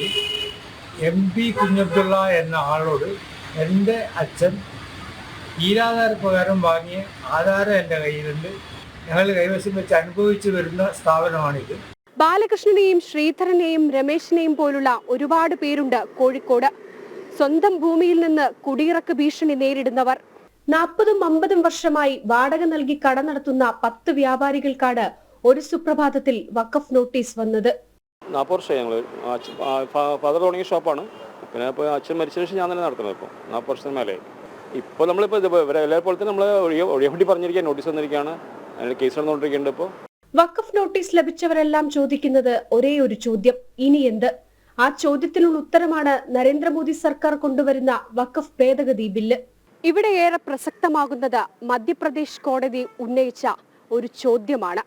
MP കുഞ്ഞബ്ദുള്ള എന്ന ആളോട് എൻ്റെ അച്ഛൻ ഈരാധാര പ്രകാരം വാങ്ങിയ ആധാരം എൻ്റെ കയ്യിലുണ്ട്. ഞങ്ങൾ കൈവശം വെച്ച് അനുഭവിച്ചു വരുന്ന സ്ഥാപനമാണിത്. ബാലകൃഷ്ണനെയും ശ്രീധരനെയും രമേശിനെയും പോലുള്ള ഒരുപാട് പേരുണ്ട് കോഴിക്കോട്. സ്വന്തം ഭൂമിയിൽ നിന്ന് കുടിയിറക്ക് ഭീഷണി നേരിടുന്നവർ. 40-50 വർഷമായി വാടക നൽകി കട നടത്തുന്ന 10 വ്യാപാരികൾക്കാണ് ഒരു സുപ്രഭാതത്തിൽ വഖഫ് നോട്ടീസ് വന്നത്. 40 വർഷം ഞങ്ങൾ ഫാദർ തുടങ്ങിയ ഷോപ്പാണ്. പിന്നെ ഇപ്പോൾ അച്ഛൻ മരിച്ച ശേഷം ഞാൻ തന്നെ നടത്തുന്നത്. ഇപ്പോൾ 40 വർഷത്തിന് മേലെ ഇപ്പോൾ നമ്മളിപ്പോൾ ഇവരെ പോലെ തന്നെ നമ്മൾ ഒഴിയാൻ വേണ്ടി പറഞ്ഞിരിക്കുക, നോട്ടീസ് തന്നിരിക്കുകയാണ്. അതിൽ കേസ് നടന്നുകൊണ്ടിരിക്കുന്നുണ്ട്. ഇപ്പോൾ വഖഫ് നോട്ടീസ് ലഭിച്ചവരെല്ലാം ചോദിക്കുന്നത് ഒരേ ഒരു ചോദ്യം, ഇനി എന്ത്? ആ ചോദ്യത്തിനുള്ള ഉത്തരമാണ് നരേന്ദ്രമോദി സർക്കാർ കൊണ്ടുവരുന്ന വഖഫ് ഭേദഗതി ബില്ല്. ഇവിടെ ഏറെ പ്രസക്തമാകുന്നത് മധ്യപ്രദേശ് കോടതി ഉന്നയിച്ച ഒരു ചോദ്യമാണ്.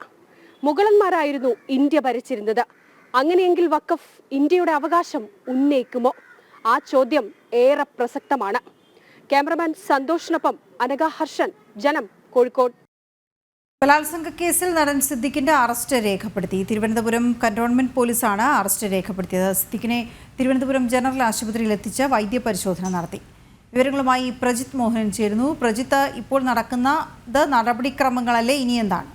മുഗളന്മാരായിരുന്നു ഇന്ത്യ ഭരിച്ചിരുന്നത്. അങ്ങനെയെങ്കിൽ വഖഫ് ഇന്ത്യയുടെ അവകാശം ഉന്നയിക്കുമോ? ആ ചോദ്യം ഏറെ പ്രസക്തമാണ്. ക്യാമറമാൻ സന്തോഷിനൊപ്പം അനഘ ഹർഷൻ, ജനം, കോഴിക്കോട്. ബലാത്സംഗ കേസിൽ നടൻ സിദ്ദിഖിന്റെ അറസ്റ്റ് രേഖപ്പെടുത്തി. തിരുവനന്തപുരം കന്റോൺമെന്റ് പോലീസാണ് അറസ്റ്റ് രേഖപ്പെടുത്തിയത്. സിദ്ദിഖിനെ തിരുവനന്തപുരം ജനറൽ ആശുപത്രിയിൽ എത്തിച്ച് വൈദ്യപരിശോധന നടത്തി. വിവരങ്ങളുമായി പ്രജിത്ത് മോഹനൻ ചേരുന്നു. പ്രജിത്ത്, ഇപ്പോൾ നടക്കുന്നത് നടപടിക്രമങ്ങളല്ലേ, ഇനി എന്താണ്?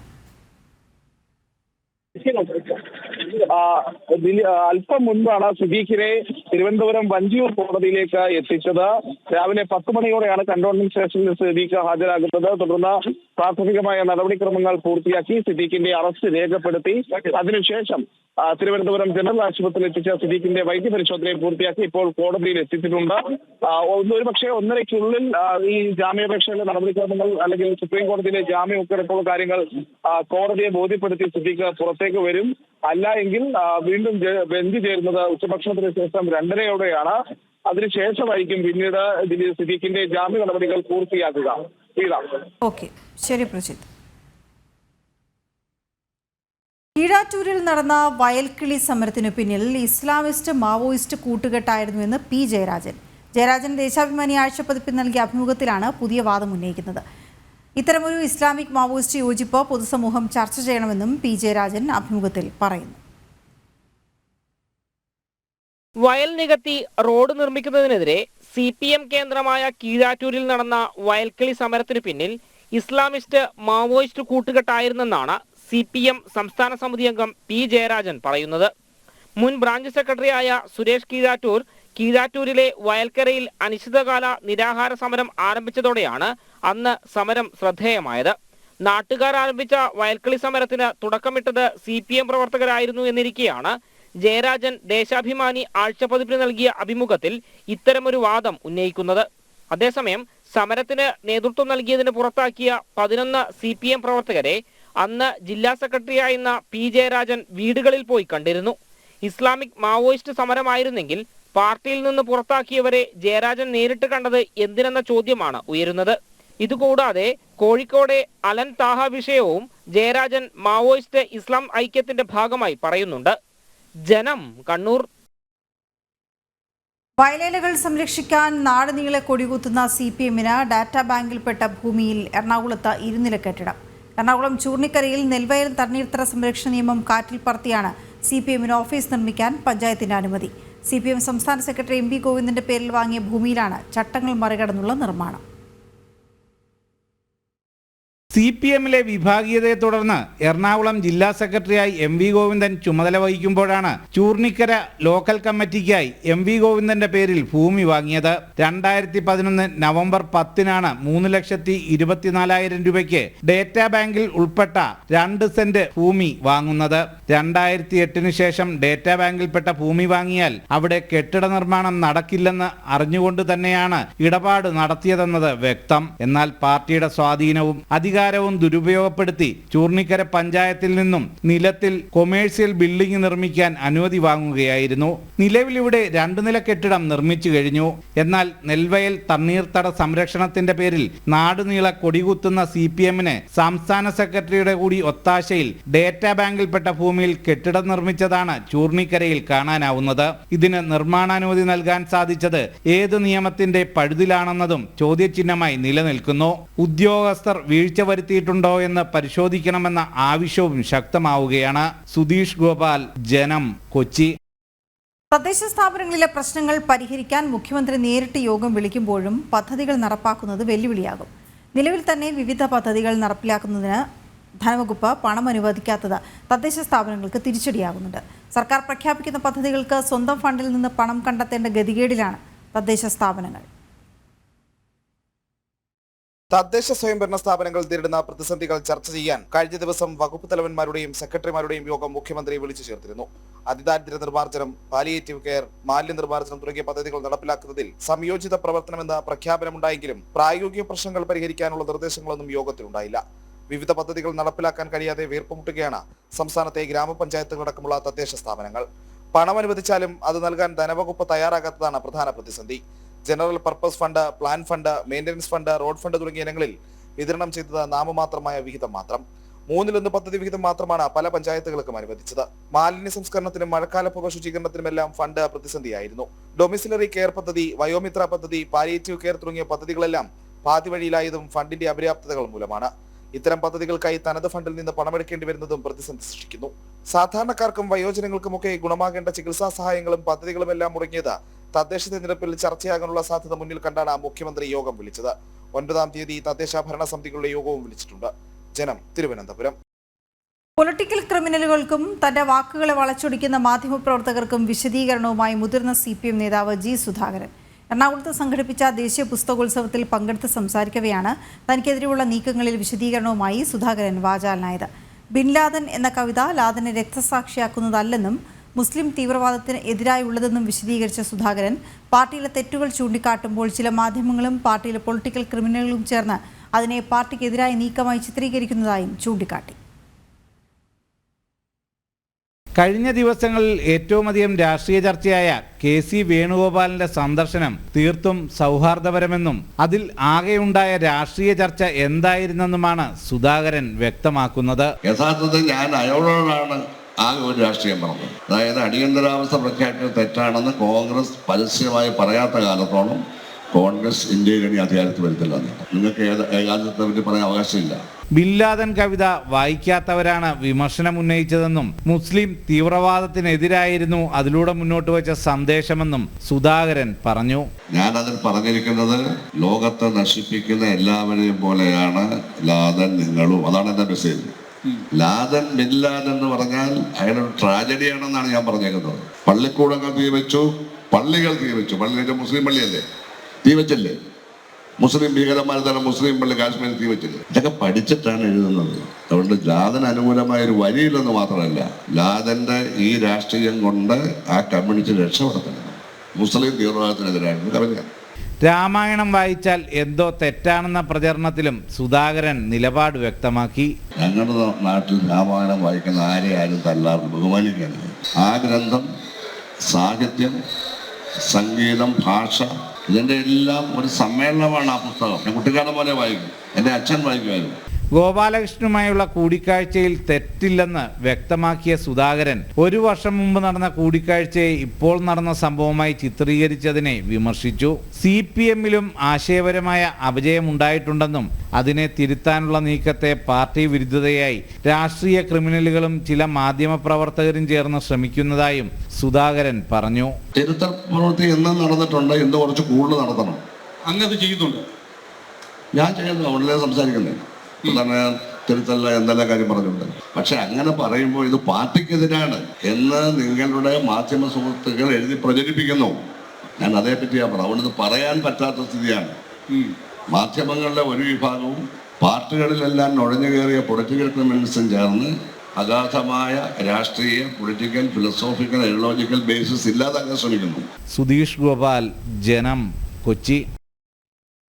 അല്പം മുൻപാണ് സിദ്ദീഖിനെ തിരുവനന്തപുരം വഞ്ചിയൂർ കോടതിയിലേക്ക് എത്തിച്ചത്. രാവിലെ 10 മണിയോടെയാണ് കന്റോൺമെന്റ് സ്റ്റേഷനിൽ സിദ്ദീഖ് ഹാജരാകുന്നത്. തുടർന്ന് പ്രാഥമികമായ നടപടിക്രമങ്ങൾ പൂർത്തിയാക്കി സിദ്ദീഖിന്റെ അറസ്റ്റ് രേഖപ്പെടുത്തി. അതിനുശേഷം തിരുവനന്തപുരം ജനറൽ ആശുപത്രിയിൽ എത്തിച്ച സിദ്ദീഖിന്റെ വൈദ്യപരിശോധനയും പൂർത്തിയാക്കി ഇപ്പോൾ കോടതിയിൽ എത്തിച്ചിട്ടുണ്ട്. ഒരുപക്ഷെ 1.5-ക്കുള്ളിൽ ഈ ജാമ്യാപേക്ഷയിലെ നടപടിക്രമങ്ങൾ അല്ലെങ്കിൽ സുപ്രീം കോടതിയിലെ ജാമ്യം ഉൾപ്പെടെയുള്ള കാര്യങ്ങൾ കോടതിയെ ബോധ്യപ്പെടുത്തി സിദ്ദീഖ് പുറത്തേക്ക് വരും. അല്ല എങ്കിൽ വീണ്ടും ബെഞ്ച് ചേരുന്നത് ഉച്ചഭക്ഷണത്തിന് ശേഷം 2:30-യോടെയാണ്. അതിനുശേഷമായിരിക്കും പിന്നീട് സിദ്ദീഖിന്റെ ജാമ്യ നടപടികൾ പൂർത്തിയാക്കുക. ഓക്കെ, ശരി പ്രജിത്ത്. കീഴാറ്റൂരിൽ നടന്ന വയൽക്കിളി സമരത്തിനു പിന്നിൽ ഇസ്ലാമിസ്റ്റ് മാവോയിസ്റ്റ് കൂട്ടുകെട്ടായിരുന്നുവെന്ന് പി ജയരാജൻ. ജയരാജൻ ദേശാഭിമാനി ആഴ്ചപ്പതിപ്പിൽ നൽകിയ അഭിമുഖത്തിലാണ് പുതിയ വാദം ഉന്നയിക്കുന്നത്. ഇത്തരമൊരു ഇസ്ലാമിക് മാവോയിസ്റ്റ് യോജിപ്പ് പൊതുസമൂഹം ചർച്ച ചെയ്യണമെന്നും പി ജയരാജൻ അഭിമുഖത്തിൽ പറയുന്നു. വയൽ നികത്തി റോഡ് നിർമ്മിക്കുന്നതിനെതിരെ CPM കേന്ദ്രമായ കീഴാറ്റൂരിൽ നടന്ന വയൽക്കിളി സമരത്തിനു പിന്നിൽ ഇസ്ലാമിസ്റ്റ് മാവോയിസ്റ്റ് കൂട്ടുകെട്ടായിരുന്നെന്നാണ് CPM സംസ്ഥാന സമിതി അംഗം പി ജയരാജൻ പറയുന്നത്. മുൻ ബ്രാഞ്ച് സെക്രട്ടറിയായ സുരേഷ് കീഴാറ്റൂരിലെ വയൽക്കരയിൽ അനിശ്ചിതകാല നിരാഹാര സമരം ആരംഭിച്ചതോടെയാണ് അന്ന് സമരം ശ്രദ്ധേയമായത്. നാട്ടുകാർ ആരംഭിച്ച വയൽക്കിളി സമരത്തിന് തുടക്കമിട്ടത് CPM പ്രവർത്തകരായിരുന്നു എന്നിരിക്കെയാണ് ജയരാജൻ ദേശാഭിമാനി ആഴ്ചപ്പതിപ്പിന് നൽകിയ അഭിമുഖത്തിൽ ഇത്തരമൊരു വാദം ഉന്നയിക്കുന്നത്. അതേസമയം സമരത്തിന് നേതൃത്വം നൽകിയതിന് പുറത്താക്കിയ 11 CPM പ്രവർത്തകരെ അന്ന് ജില്ലാ സെക്രട്ടറിയായിരുന്ന പി ജയരാജൻ വീടുകളിൽ പോയി കണ്ടിരുന്നു. ഇസ്ലാമിക് മാവോയിസ്റ്റ് സമരമായിരുന്നെങ്കിൽ പാർട്ടിയിൽ നിന്ന് പുറത്താക്കിയവരെ ജയരാജൻ നേരിട്ട് കണ്ടത് എന്തിനെന്ന ചോദ്യമാണ് ഉയരുന്നത്. ഇതുകൂടാതെ കോഴിക്കോടെ അലൻ താഹ വിഷയവും ജയരാജൻ മാവോയിസ്റ്റ് ഇസ്ലാം ഐക്യത്തിന്റെ ഭാഗമായി പറയുന്നുണ്ട്. ജനം, കണ്ണൂർ. വയലേലകൾ സംരക്ഷിക്കാൻ നാട് നീളെ കൊടികുത്തുന്ന CPM-ന് ഡാറ്റാ ബാങ്കിൽപ്പെട്ട ഭൂമിയിൽ എറണാകുളത്ത് ഇരുനില കെട്ടിടം. എറണാകുളം ചൂർണിക്കരയിൽ നെൽവയൽ തണ്ണീർത്തട സംരക്ഷണ നിയമം കാറ്റിൽ പറത്തിയാണ് CPM-ന് ഓഫീസ് നിർമ്മിക്കാൻ പഞ്ചായത്തിന്റെ അനുമതി. CPM സംസ്ഥാന സെക്രട്ടറി MB ഗോവിന്ദന്റെ പേരിൽ വാങ്ങിയ ഭൂമിയിലാണ് ചട്ടങ്ങൾ മറികടന്നുള്ള നിർമ്മാണം. CPM-ലെ വിഭാഗീയതയെ തുടർന്ന് എറണാകുളം ജില്ലാ സെക്രട്ടറിയായി MV ഗോവിന്ദൻ ചുമതല വഹിക്കുമ്പോഴാണ് ചൂർണിക്കര ലോക്കൽ കമ്മിറ്റിക്കായി MV ഗോവിന്ദന്റെ പേരിൽ ഭൂമി വാങ്ങിയത്. 2011 നവംബർ 10-നാണ് 3,24,000 രൂപയ്ക്ക് ഡേറ്റാ ബാങ്കിൽ ഉൾപ്പെട്ട 2 സെന്റ് ഭൂമി വാങ്ങുന്നത്. 2008 ശേഷം ഡേറ്റാ ബാങ്കിൽപ്പെട്ട ഭൂമി വാങ്ങിയാൽ അവിടെ കെട്ടിട നിർമ്മാണം നടക്കില്ലെന്ന് അറിഞ്ഞുകൊണ്ട് തന്നെയാണ് ഇടപാട് നടത്തിയതെന്നത് വ്യക്തം. എന്നാൽ പാർട്ടിയുടെ സ്വാധീനവും അധികാരവും ദുരുപയോഗപ്പെടുത്തി ചൂർണിക്കര പഞ്ചായത്തിൽ നിന്നും നിലത്തിൽ കൊമേഴ്സ്യൽ ബിൽഡിംഗ് നിർമ്മിക്കാൻ അനുമതി വാങ്ങുകയായിരുന്നു. നിലവിലിവിടെ 2 നില കെട്ടിടം നിർമ്മിച്ചു കഴിഞ്ഞു. എന്നാൽ നെൽവയൽ തണ്ണീർത്തട സംരക്ഷണത്തിന്റെ പേരിൽ നാടുനീളെ കൊടികുത്തുന്ന CPM-ന് സംസ്ഥാന സെക്രട്ടറിയുടെ കൂടി ഒത്താശയിൽ ഡേറ്റാ ബാങ്കിൽപ്പെട്ട ഭൂമിയിൽ കെട്ടിടം നിർമ്മിച്ചതാണ് ചൂർണിക്കരയിൽ കാണാനാവുന്നത്. ഇതിന് നിർമ്മാണാനുമതി നൽകാൻ സാധിച്ചത് ഏത് നിയമത്തിന്റെ പഴുതിലാണെന്നതും ചോദ്യചിഹ്നമായി നിലനിൽക്കുന്നു. ഉദ്യോഗസ്ഥർ വീഴ്ച വരുത്തിയിട്ടുണ്ടോ എന്ന് പരിശോധിക്കണമെന്ന ആവശ്യവും ശക്തമാവുകയാണ്. സുധീഷ് ഗോപാൽ, ജനം, കൊച്ചി. തദ്ദേശ സ്ഥാപനങ്ങളിലെ പ്രശ്നങ്ങൾ പരിഹരിക്കാൻ മുഖ്യമന്ത്രി നേരിട്ട് യോഗം വിളിക്കുമ്പോഴും പദ്ധതികൾ നടപ്പാക്കുന്നത് വെല്ലുവിളിയാകും. നിലവിൽ തന്നെ വിവിധ പദ്ധതികൾ നടപ്പിലാക്കുന്നതിന് ധനവകുപ്പ് പണം അനുവദിക്കാത്തത് തദ്ദേശ സ്ഥാപനങ്ങൾക്ക് തിരിച്ചടിയാകുന്നുണ്ട്. സർക്കാർ പ്രഖ്യാപിക്കുന്ന പദ്ധതികൾക്ക് സ്വന്തം ഫണ്ടിൽ നിന്ന് പണം കണ്ടെത്തേണ്ട ഗതികേടിലാണ് തദ്ദേശ സ്ഥാപനങ്ങൾ. തദ്ദേശ സ്വയംഭരണ സ്ഥാപനങ്ങൾ നേരിടുന്ന പ്രതിസന്ധികൾ ചർച്ച ചെയ്യാൻ കഴിഞ്ഞ ദിവസം വകുപ്പ് തലവന്മാരുടെയും സെക്രട്ടറിമാരുടെയും യോഗം മുഖ്യമന്ത്രി വിളിച്ചു ചേർത്തിരുന്നു. അതിദാരിദ്ര്യ നിർമ്മാർജ്ജനം, പാലിയേറ്റീവ് കെയർ, മാലിന്യ നിർമ്മാർജ്ജനം തുടങ്ങിയ പദ്ധതികൾ നടപ്പിലാക്കുന്നതിൽ സംയോജിത പ്രവർത്തനമെന്ന പ്രഖ്യാപനമുണ്ടായെങ്കിലും പ്രായോഗിക പ്രശ്നങ്ങൾ പരിഹരിക്കാനുള്ള നിർദ്ദേശങ്ങളൊന്നും യോഗത്തിലുണ്ടായില്ല. വിവിധ പദ്ധതികൾ നടപ്പിലാക്കാൻ കഴിയാതെ വീർപ്പുമുട്ടുകയാണ് സംസ്ഥാനത്തെ ഗ്രാമപഞ്ചായത്തുകളടക്കമുള്ള തദ്ദേശ സ്ഥാപനങ്ങൾ. പണം അനുവദിച്ചാലും അത് നൽകാൻ ധനവകുപ്പ് തയ്യാറാകാത്തതാണ് പ്രധാന പ്രതിസന്ധി. General purpose fund, plan fund, maintenance fund, road fund തുടങ്ങിയ ഇനങ്ങളിൽ വിതരണം ചെയ്തത് നാമമാത്രമായ വിഹിതം മാത്രം. 1/3 പദ്ധതി വിഹിതം മാത്രമാണ് പല പഞ്ചായത്തുകൾക്കും അനുവദിച്ചത്. മാലിന്യ സംസ്കരണത്തിനും മഴക്കാല പുക ശുചീകരണത്തിനുമെല്ലാം ഫണ്ട് പ്രതിസന്ധിയായിരുന്നു. ഡൊമിസിലറി കെയർ പദ്ധതി, വയോമിത്ര പദ്ധതി, പാലിയേറ്റീവ് കെയർ തുടങ്ങിയ പദ്ധതികളെല്ലാം പാതി വഴിയിലായതും ഫണ്ടിന്റെ അപര്യാപ്തതകൾ മൂലമാണ്. ഇത്തരം പദ്ധതികൾക്കായി തനത് ഫണ്ടിൽ നിന്ന് പണമെടുക്കേണ്ടി വരുന്നതും പ്രതിസന്ധി സൃഷ്ടിക്കുന്നു. സാധാരണക്കാർക്കും വയോജനങ്ങൾക്കുമൊക്കെ ഗുണമാകേണ്ട ചികിത്സാ സഹായങ്ങളും പദ്ധതികളും എല്ലാം മുടങ്ങിയത് തദ്ദേശ തെരഞ്ഞെടുപ്പിൽ ചർച്ചയാകാനുള്ള സാധ്യത മുന്നിൽ കണ്ടാണ് മുഖ്യമന്ത്രി യോഗം വിളിച്ചത്. 9-ാം തീയതി തദ്ദേശ ഭരണ സമിതികളുടെ യോഗവും വിളിച്ചിട്ടുണ്ട്. ജനം, തിരുവനന്തപുരം. പൊളിറ്റിക്കൽ ക്രിമിനലുകൾക്കും തന്റെ വാക്കുകളെ വളച്ചൊടിക്കുന്ന മാധ്യമപ്രവർത്തകർക്കും വിശദീകരണവുമായി മുതിർന്ന CPM നേതാവ് G. സുധാകരൻ. എറണാകുളത്ത് സംഘടിപ്പിച്ച ദേശീയ പുസ്തകോത്സവത്തിൽ പങ്കെടുത്ത് സംസാരിക്കവെയാണ് തനിക്കെതിരെയുള്ള നീക്കങ്ങളിൽ വിശദീകരണവുമായി സുധാകരൻ വാചാലനായത്. ബിൻ ലാദൻ എന്ന കവിത ലാദനെ രക്തസാക്ഷിയാക്കുന്നതല്ലെന്നും മുസ്ലിം തീവ്രവാദത്തിന് എതിരായുള്ളതെന്നും വിശദീകരിച്ച സുധാകരൻ പാർട്ടിയിലെ തെറ്റുകൾ ചൂണ്ടിക്കാട്ടുമ്പോൾ ചില മാധ്യമങ്ങളും പാർട്ടിയിലെ പൊളിറ്റിക്കൽ ക്രിമിനലുകളും ചേർന്ന് അതിനെ പാർട്ടിക്കെതിരായ നീക്കമായി ചിത്രീകരിക്കുന്നതായും ചൂണ്ടിക്കാട്ടി. കഴിഞ്ഞ ദിവസങ്ങളിൽ ഏറ്റവുമധികം രാഷ്ട്രീയ ചർച്ചയായ KC വേണുഗോപാലിന്റെ സന്ദർശനം തീർത്തും സൗഹാർദ്ദപരമെന്നും അതിൽ ആകെയുണ്ടായ രാഷ്ട്രീയ ചർച്ച എന്തായിരുന്നെന്നുമാണ് സുധാകരൻ വ്യക്തമാക്കുന്നത്. യഥാർത്ഥത്തിൽ ഞാൻ അയാളോടാണ് ആകെ ഒരു രാഷ്ട്രീയം പറഞ്ഞത്. അതായത് അടിയന്തരാവസ്ഥ പ്രഖ്യാപിക്കുന്നത് തെറ്റാണെന്ന് കോൺഗ്രസ് പരസ്യമായി പറയാത്ത കാലത്തോളം കോൺഗ്രസ് ഇന്ത്യയിൽ ഇനി അധികാരത്തിൽ വരുത്തില്ല. നിങ്ങൾക്ക് ഏകാധിപത്യത്തെ പറ്റി പറയാൻ അവകാശമില്ല. ബിൻ ലാദൻ കവിത വായിക്കാത്തവരാണ് വിമർശനം ഉന്നയിച്ചതെന്നും മുസ്ലിം തീവ്രവാദത്തിനെതിരായിരുന്നു അതിലൂടെ മുന്നോട്ട് വെച്ച സന്ദേശമെന്നും സുധാകരൻ പറഞ്ഞു. ഞാനതിൽ പറഞ്ഞിരിക്കുന്നത് ലോകത്തെ നശിപ്പിക്കുന്ന എല്ലാവരെയും പോലെയാണ് ലാദൻ നിങ്ങളും. അതാണ് എൻ്റെ മെസ്സേജ്. ലാദൻ ബിൻ ലാദൻ എന്ന് പറഞ്ഞാൽ അയാളൊരു ട്രാജഡിയാണെന്നാണ് ഞാൻ പറഞ്ഞേക്കുന്നത്. പള്ളിക്കൂടങ്ങൾ തീവച്ചു, പള്ളികൾ തീവച്ചു. പള്ളി മുസ്ലിം പള്ളിയല്ലേ, തീവച്ചല്ലേ? മുസ്ലിം ഭീകരന്മാർ തന്നെ മുസ്ലിം പള്ളി കാശ്മീരിൽ തീവച്ചില്ലേ? ഇതൊക്കെ പഠിച്ചിട്ടാണ് എഴുതുന്നത്. അതുകൊണ്ട് ലാദൻ അനുകൂലമായ ഒരു വരിയില്ലെന്ന് മാത്രമല്ല, ലാദന്റെ ഈ രാഷ്ട്രീയം കൊണ്ട് ആ കമ്മ്യൂണിറ്റി രക്ഷപ്പെടുത്തണം. മുസ്ലിം തീവ്രവാദത്തിനെതിരായിരുന്നു കവിത. രാമായണം വായിച്ചാൽ എന്തോ തെറ്റാണെന്ന പ്രചരണത്തിലും സുധാകരൻ നിലപാട് വ്യക്തമാക്കി. ഞങ്ങളുടെ നാട്ടിൽ രാമായണം വായിക്കുന്ന ആരും തല്ലാറുണ്ട്, ബഹുമാനിക്കാനില്ല. ആ ഗ്രന്ഥം സാഹിത്യം, സംഗീതം, ഭാഷ, ഇതിൻ്റെ എല്ലാം ഒരു സമ്മേളനമാണ് ആ പുസ്തകം. ഞാൻ കുട്ടിക്കാലം പോലെ വായിക്കും, എൻ്റെ അച്ഛൻ വായിക്കുമായിരുന്നു. ഗോപാലകൃഷ്ണനുമായുള്ള കൂടിക്കാഴ്ചയിൽ തെറ്റില്ലെന്ന് വ്യക്തമാക്കിയ സുധാകരൻ 1 വർഷം മുമ്പ് നടന്ന കൂടിക്കാഴ്ചയെ ഇപ്പോൾ നടന്ന സംഭവമായി ചിത്രീകരിച്ചതിനെ വിമർശിച്ചു. CPM-ലും ആശയപരമായ അപജയമുണ്ടായിട്ടുണ്ടെന്നും അതിനെ തിരുത്താനുള്ള നീക്കത്തെ പാർട്ടി വിരുദ്ധതയായി രാഷ്ട്രീയ ക്രിമിനലുകളും ചില മാധ്യമപ്രവർത്തകരും ചേർന്ന് ശ്രമിക്കുന്നതായും സുധാകരൻ പറഞ്ഞു. തിരുത്തൽ പ്രവൃത്തി എന്നും നടന്നിട്ടുണ്ട്, എന്ത് കുറച്ച് കൂടുതൽ നടത്തണം. അങ്ങത് ചെയ്യുന്നുണ്ട്, ഞാൻ ചെയ്യുന്നു. അവിടെ സംസാരിക്കുന്നത് തിരുത്തല്ല എന്തെല്ലാം കാര്യം പറഞ്ഞിട്ടുണ്ട്. പക്ഷെ അങ്ങനെ പറയുമ്പോൾ ഇത് പാർട്ടിക്കെതിരാണ് എന്ന് നിങ്ങളുടെ മാധ്യമ സുഹൃത്തുക്കൾ എഴുതി പ്രചരിപ്പിക്കുന്നു. ഞാൻ അതേപ്പറ്റി ഞാൻ പറഞ്ഞു. അതുകൊണ്ട് പറയാൻ പറ്റാത്ത സ്ഥിതിയാണ്. മാധ്യമങ്ങളുടെ ഒരു വിഭാഗവും പാർട്ടികളിലെല്ലാം നുഴഞ്ഞു കയറിയ പൊളിറ്റിക്കൽ ക്രിമിനൽസും ചേർന്ന് അഗാധമായ രാഷ്ട്രീയ, പൊളിറ്റിക്കൽ, ഫിലോസോഫിക്കൽ, ഐഡിയോളജിക്കൽ ബേസിസ് ഇല്ലാതാക്കാൻ ശ്രമിക്കുന്നു. സുധീഷ് ഗോപാൽ, ജനം, കൊച്ചി.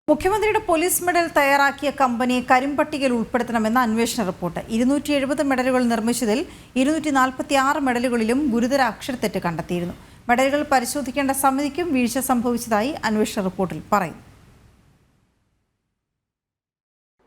മുഖ്യമന്ത്രിയുടെ പോലീസ് മെഡൽ തയ്യാറാക്കിയ കമ്പനിയെ കരിമ്പട്ടികയിൽ ഉൾപ്പെടുത്തണമെന്ന അന്വേഷണ റിപ്പോർട്ട്. 270 മെഡലുകൾ നിർമ്മിച്ചതിൽ 246 മെഡലുകളിലും ഗുരുതര അക്ഷരത്തെറ്റ് കണ്ടെത്തിയിരുന്നു. മെഡലുകൾ പരിശോധിക്കേണ്ട സമിതിക്കും വീഴ്ച സംഭവിച്ചതായി അന്വേഷണ റിപ്പോർട്ടിൽ പറയുന്നു.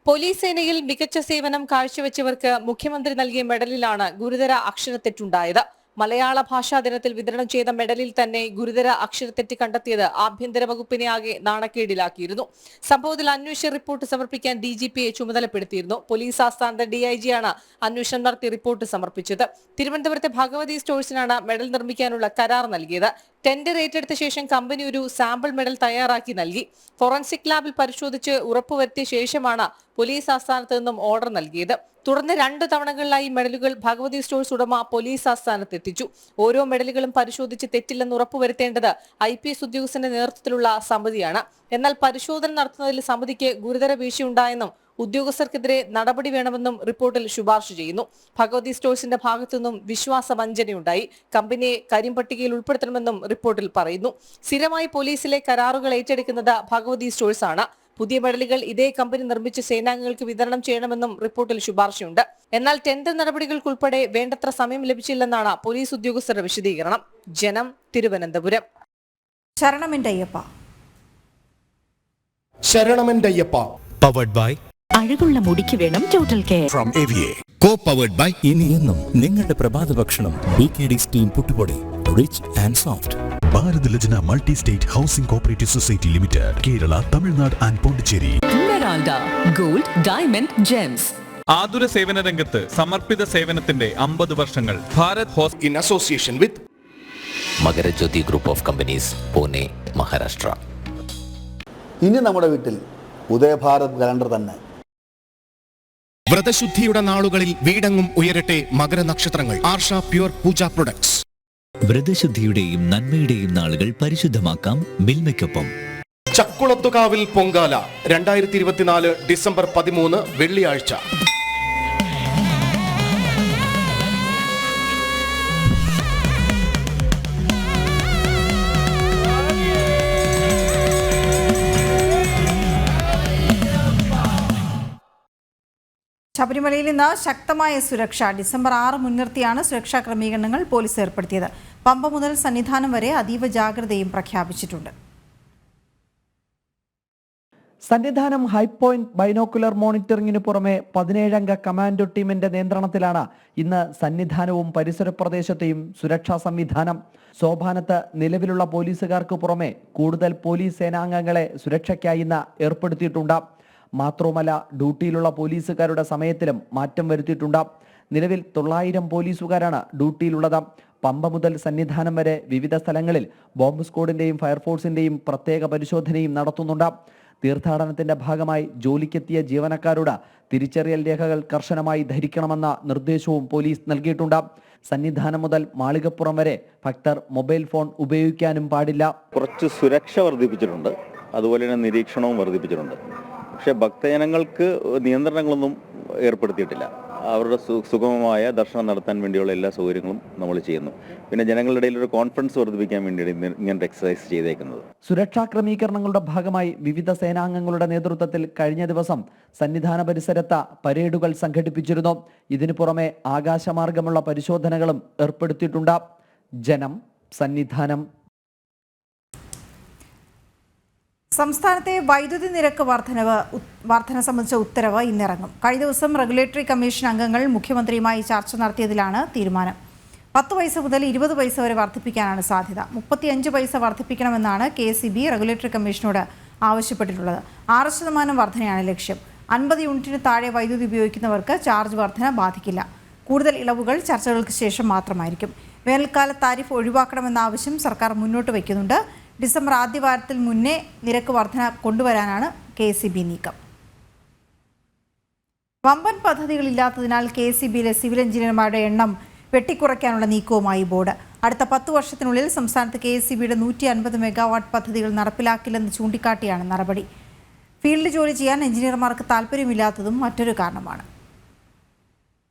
പോലീസ് സേനയിൽ മികച്ച സേവനം കാഴ്ചവെച്ചവർക്ക് മുഖ്യമന്ത്രി നൽകിയ മെഡലിലാണ് ഗുരുതര അക്ഷരത്തെറ്റുണ്ടായത്. മലയാള ഭാഷാ ദിനത്തിൽ വിതരണം ചെയ്ത മെഡലിൽ തന്നെ ഗുരുതര അക്ഷരത്തെറ്റ് കണ്ടെത്തിയത് ആഭ്യന്തര വകുപ്പിനെ ആകെ നാണക്കേടിലാക്കിയിരുന്നു. സംഭവത്തിൽ അന്വേഷണ റിപ്പോർട്ട് സമർപ്പിക്കാൻ DGPയെ ചുമതലപ്പെടുത്തിയിരുന്നു. പോലീസ് ആസ്ഥാനത്തെ DIG-യാണ് അന്വേഷണം നടത്തി റിപ്പോർട്ട് സമർപ്പിച്ചത്. തിരുവനന്തപുരത്തെ ഭഗവതി സ്റ്റോഴ്സിനാണ് മെഡൽ നിർമ്മിക്കാനുള്ള കരാർ നൽകിയത്. ടെൻഡർ ഏറ്റെടുത്ത ശേഷം കമ്പനി ഒരു സാമ്പിൾ മെഡൽ തയ്യാറാക്കി നൽകി. ഫോറൻസിക് ലാബിൽ പരിശോധിച്ച് ഉറപ്പുവരുത്തിയ ശേഷമാണ് പോലീസ് ആസ്ഥാനത്ത് നിന്നും ഓർഡർ നൽകിയത്. തുടർന്ന് 2 തവണകളിലായി മെഡലുകൾ ഭഗവതി സ്റ്റോഴ്സ് ഉടമ പോലീസ് ആസ്ഥാനത്ത് എത്തിച്ചു. ഓരോ മെഡലുകളും പരിശോധിച്ച് തെറ്റില്ലെന്ന് ഉറപ്പുവരുത്തേണ്ടത് IPS ഉദ്യോഗസ്ഥന്റെ നേതൃത്വത്തിലുള്ള സമിതിയാണ്. എന്നാൽ പരിശോധന നടത്തുന്നതിൽ സമിതിക്ക് ഗുരുതര വീഴ്ചയുണ്ടായെന്നും ഉദ്യോഗസ്ഥർക്കെതിരെ നടപടി വേണമെന്നും റിപ്പോർട്ടിൽ ശുപാർശ ചെയ്യുന്നു. ഭഗവതി സ്റ്റോഴ്സിന്റെ ഭാഗത്തുനിന്നും വിശ്വാസവഞ്ചനയുണ്ടായി. കമ്പനിയെ കരിമ്പട്ടികയിൽ ഉൾപ്പെടുത്തണമെന്നും റിപ്പോർട്ടിൽ പറയുന്നു. സ്ഥിരമായി പോലീസിലെ കരാറുകൾ ഏറ്റെടുക്കുന്നത് ഭഗവതി സ്റ്റോഴ്സ് ആണ്. പുതിയ മെഡലുകൾ ഇതേ കമ്പനി നിർമ്മിച്ച് സേനാംഗങ്ങൾക്ക് വിതരണം ചെയ്യണമെന്നും റിപ്പോർട്ടിൽ ശുപാർശയുണ്ട്. എന്നാൽ ടെൻഡർ നടപടികൾക്കുൾപ്പെടെ വേണ്ടത്ര സമയം ലഭിച്ചില്ലെന്നാണ് പോലീസ് ഉദ്യോഗസ്ഥരുടെ വിശദീകരണം. ജനം, തിരുവനന്തപുരം. ശരണമെൻ്റയ്യപ്പ പവർഡ് ബൈ അഴകുള്ള മുടിക്ക് വേണം total care from AVA. Co powered by ഇനി എന്നും നിങ്ങളുടെ പ്രഭാത ഭക്ഷണം BKD സ്റ്റീം പുട്ടുപൊടി, rich and soft. Bharat Lajna multi state housing cooperative society limited, Kerala, Tamil Nadu and Pondicherry. മെറാൾഡ ഗോൾഡ്, ഡയമണ്ട്, ജെംസ്. ആതുര സേവന രംഗത്ത് സമർപ്പിത സേവനത്തിന്റെ 50 വർഷങ്ങൾ. Bharat hospital in association with Makarajyothi group of companies, Pune, Maharashtra. ഇനി നമ്മുടെ വീട്ടിൽ ഉദയഭാരത് കലണ്ടർ തന്നെ. വ്രതശുദ്ധിയുടെ നാളുകളിൽ വീടെങ്ങും ഉയരട്ടെ മകരനക്ഷത്രങ്ങൾ. ആർഷ പ്യൂർ പൂജ പ്രൊഡക്ട്സ്. വ്രതശുദ്ധിയുടെയും നന്മയുടെയും നാളുകൾ പരിശുദ്ധമാക്കാം മിൽമയ്ക്കൊപ്പം. ചക്കുളത്തുകാവിൽ പൊങ്കാല 2024 ഡിസംബർ 13 വെള്ളിയാഴ്ച. ശബരിമലയിൽ ഇന്ന് ശക്തമായ സുരക്ഷ. ഡിസംബർ 6 മുൻനിർത്തിയാണ് സുരക്ഷാ ക്രമീകരണങ്ങൾ പോലീസ് ഏർപ്പെടുത്തിയത്. പമ്പ മുതൽ സന്നിധാനം വരെ അതീവ ജാഗ്രതയും പ്രഖ്യാപിച്ചിട്ടുണ്ട്. സന്നിധാനം ഹൈപോയിന്റ് ബൈനോക്കുലർ മോണിറ്ററിംഗിന് പുറമെ 17-അംഗ കമാൻഡോ ടീമിന്റെ നിയന്ത്രണത്തിലാണ് ഇന്ന് സന്നിധാനവും പരിസര പ്രദേശത്തെയും സുരക്ഷാ സംവിധാനം. സോപാനത്ത് നിലവിലുള്ള പോലീസുകാർക്ക് പുറമെ കൂടുതൽ പോലീസ് സേനാംഗങ്ങളെ സുരക്ഷയ്ക്കായി ഇന്ന് ഏർപ്പെടുത്തിയിട്ടുണ്ട്. മാത്രവുമല്ല, ഡ്യൂട്ടിയിലുള്ള പോലീസുകാരുടെ സമയത്തിലും മാറ്റം വരുത്തിയിട്ടുണ്ട്. നിലവിൽ 900 പോലീസുകാരാണ് ഡ്യൂട്ടിയിലുള്ളത്. പമ്പ മുതൽ സന്നിധാനം വരെ വിവിധ സ്ഥലങ്ങളിൽ ബോംബ് സ്ക്വാഡിന്റെയും ഫയർഫോഴ്സിന്റെയും പ്രത്യേക പരിശോധനയും നടത്തുന്നുണ്ട്. തീർത്ഥാടനത്തിന്റെ ഭാഗമായി ജോലിക്കെത്തിയ ജീവനക്കാരോട് തിരിച്ചറിയൽ രേഖകൾ കർശനമായി ധരിക്കണമെന്ന നിർദ്ദേശവും പോലീസ് നൽകിയിട്ടുണ്ട്. സന്നിധാനം മുതൽ മാളികപ്പുറം വരെ ഭക്തർ മൊബൈൽ ഫോൺ ഉപയോഗിക്കാനും പാടില്ല. കുറച്ച് സുരക്ഷ വർദ്ധിപ്പിച്ചിട്ടുണ്ട്, അതുപോലെ തന്നെ നിരീക്ഷണവും വർദ്ധിപ്പിച്ചിട്ടുണ്ട്. പക്ഷേ ഭക്തജനങ്ങൾക്ക് നിയന്ത്രണങ്ങളൊന്നും ഏർപ്പെടുത്തിയിട്ടില്ല. അവരുടെ സുഗമമായ ദർശനം നടത്താൻ വേണ്ടിയുള്ള എല്ലാ സൗകര്യങ്ങളും നമ്മൾ ചെയ്യുന്നു. പിന്നെ ജനങ്ങളുടെ ഇടയിൽ ഒരു കോൺഫിഡൻസ് വർദ്ധിപ്പിക്കാൻ വേണ്ടിയാണ് ഇങ്ങനത്തെ എക്സസൈസ് ചെയ്തേക്കുന്നത്. സുരക്ഷാ ക്രമീകരണങ്ങളുടെ ഭാഗമായി വിവിധ സേനാംഗങ്ങളുടെ നേതൃത്വത്തിൽ കഴിഞ്ഞ ദിവസം സന്നിധാന പരിസരത്ത് പരേഡുകൾ സംഘടിപ്പിച്ചിരുന്നു. ഇതിനു പുറമെ ആകാശമാർഗമുള്ള പരിശോധനകളും ഏർപ്പെടുത്തിയിട്ടുണ്ട്. ജനം, സന്നിധാനം. സംസ്ഥാനത്തെ വൈദ്യുതി നിരക്ക് വർധന സംബന്ധിച്ച ഉത്തരവ് ഇന്നിറങ്ങും. കഴിഞ്ഞ ദിവസം റെഗുലേറ്ററി കമ്മീഷൻ അംഗങ്ങൾ മുഖ്യമന്ത്രിയുമായി ചർച്ച നടത്തിയതിലാണ് തീരുമാനം. 10 പൈസ മുതൽ 20 പൈസ വരെ വർദ്ധിപ്പിക്കാനാണ് സാധ്യത. 35 പൈസ വർദ്ധിപ്പിക്കണമെന്നാണ് KSEB റെഗുലേറ്ററി കമ്മീഷനോട് ആവശ്യപ്പെട്ടിട്ടുള്ളത്. 6% വർധനയാണ് ലക്ഷ്യം. 50 യൂണിറ്റിന് താഴെ വൈദ്യുതി ഉപയോഗിക്കുന്നവർക്ക് ചാർജ് വർധന ബാധിക്കില്ല. കൂടുതൽ ഇളവുകൾ ചർച്ചകൾക്ക് ശേഷം മാത്രമായിരിക്കും. വേനൽക്കാല താരിഫ് ഒഴിവാക്കണമെന്ന ആവശ്യം സർക്കാർ മുന്നോട്ട് വയ്ക്കുന്നുണ്ട്. ഡിസംബർ ആദ്യവാരത്തിൽ മുന്നേ നിരക്ക് വർധന കൊണ്ടുവരാനാണ് KSEB നീക്കം. വമ്പൻ പദ്ധതികളില്ലാത്തതിനാൽ KSEBയിലെ സിവിൽ എഞ്ചിനീയർമാരുടെ എണ്ണം വെട്ടിക്കുറയ്ക്കാനുള്ള നീക്കവുമായി ബോർഡ്. അടുത്ത 10 വർഷത്തിനുള്ളിൽ സംസ്ഥാനത്ത് KSEBയുടെ 150 മെഗാവാട്ട് പദ്ധതികൾ നടപ്പിലാക്കില്ലെന്ന് ചൂണ്ടിക്കാട്ടിയാണ് നടപടി. ഫീൽഡ് ജോലി ചെയ്യാൻ എഞ്ചിനീയർമാർക്ക് താല്പര്യമില്ലാത്തതും മറ്റൊരു കാരണമാണ്.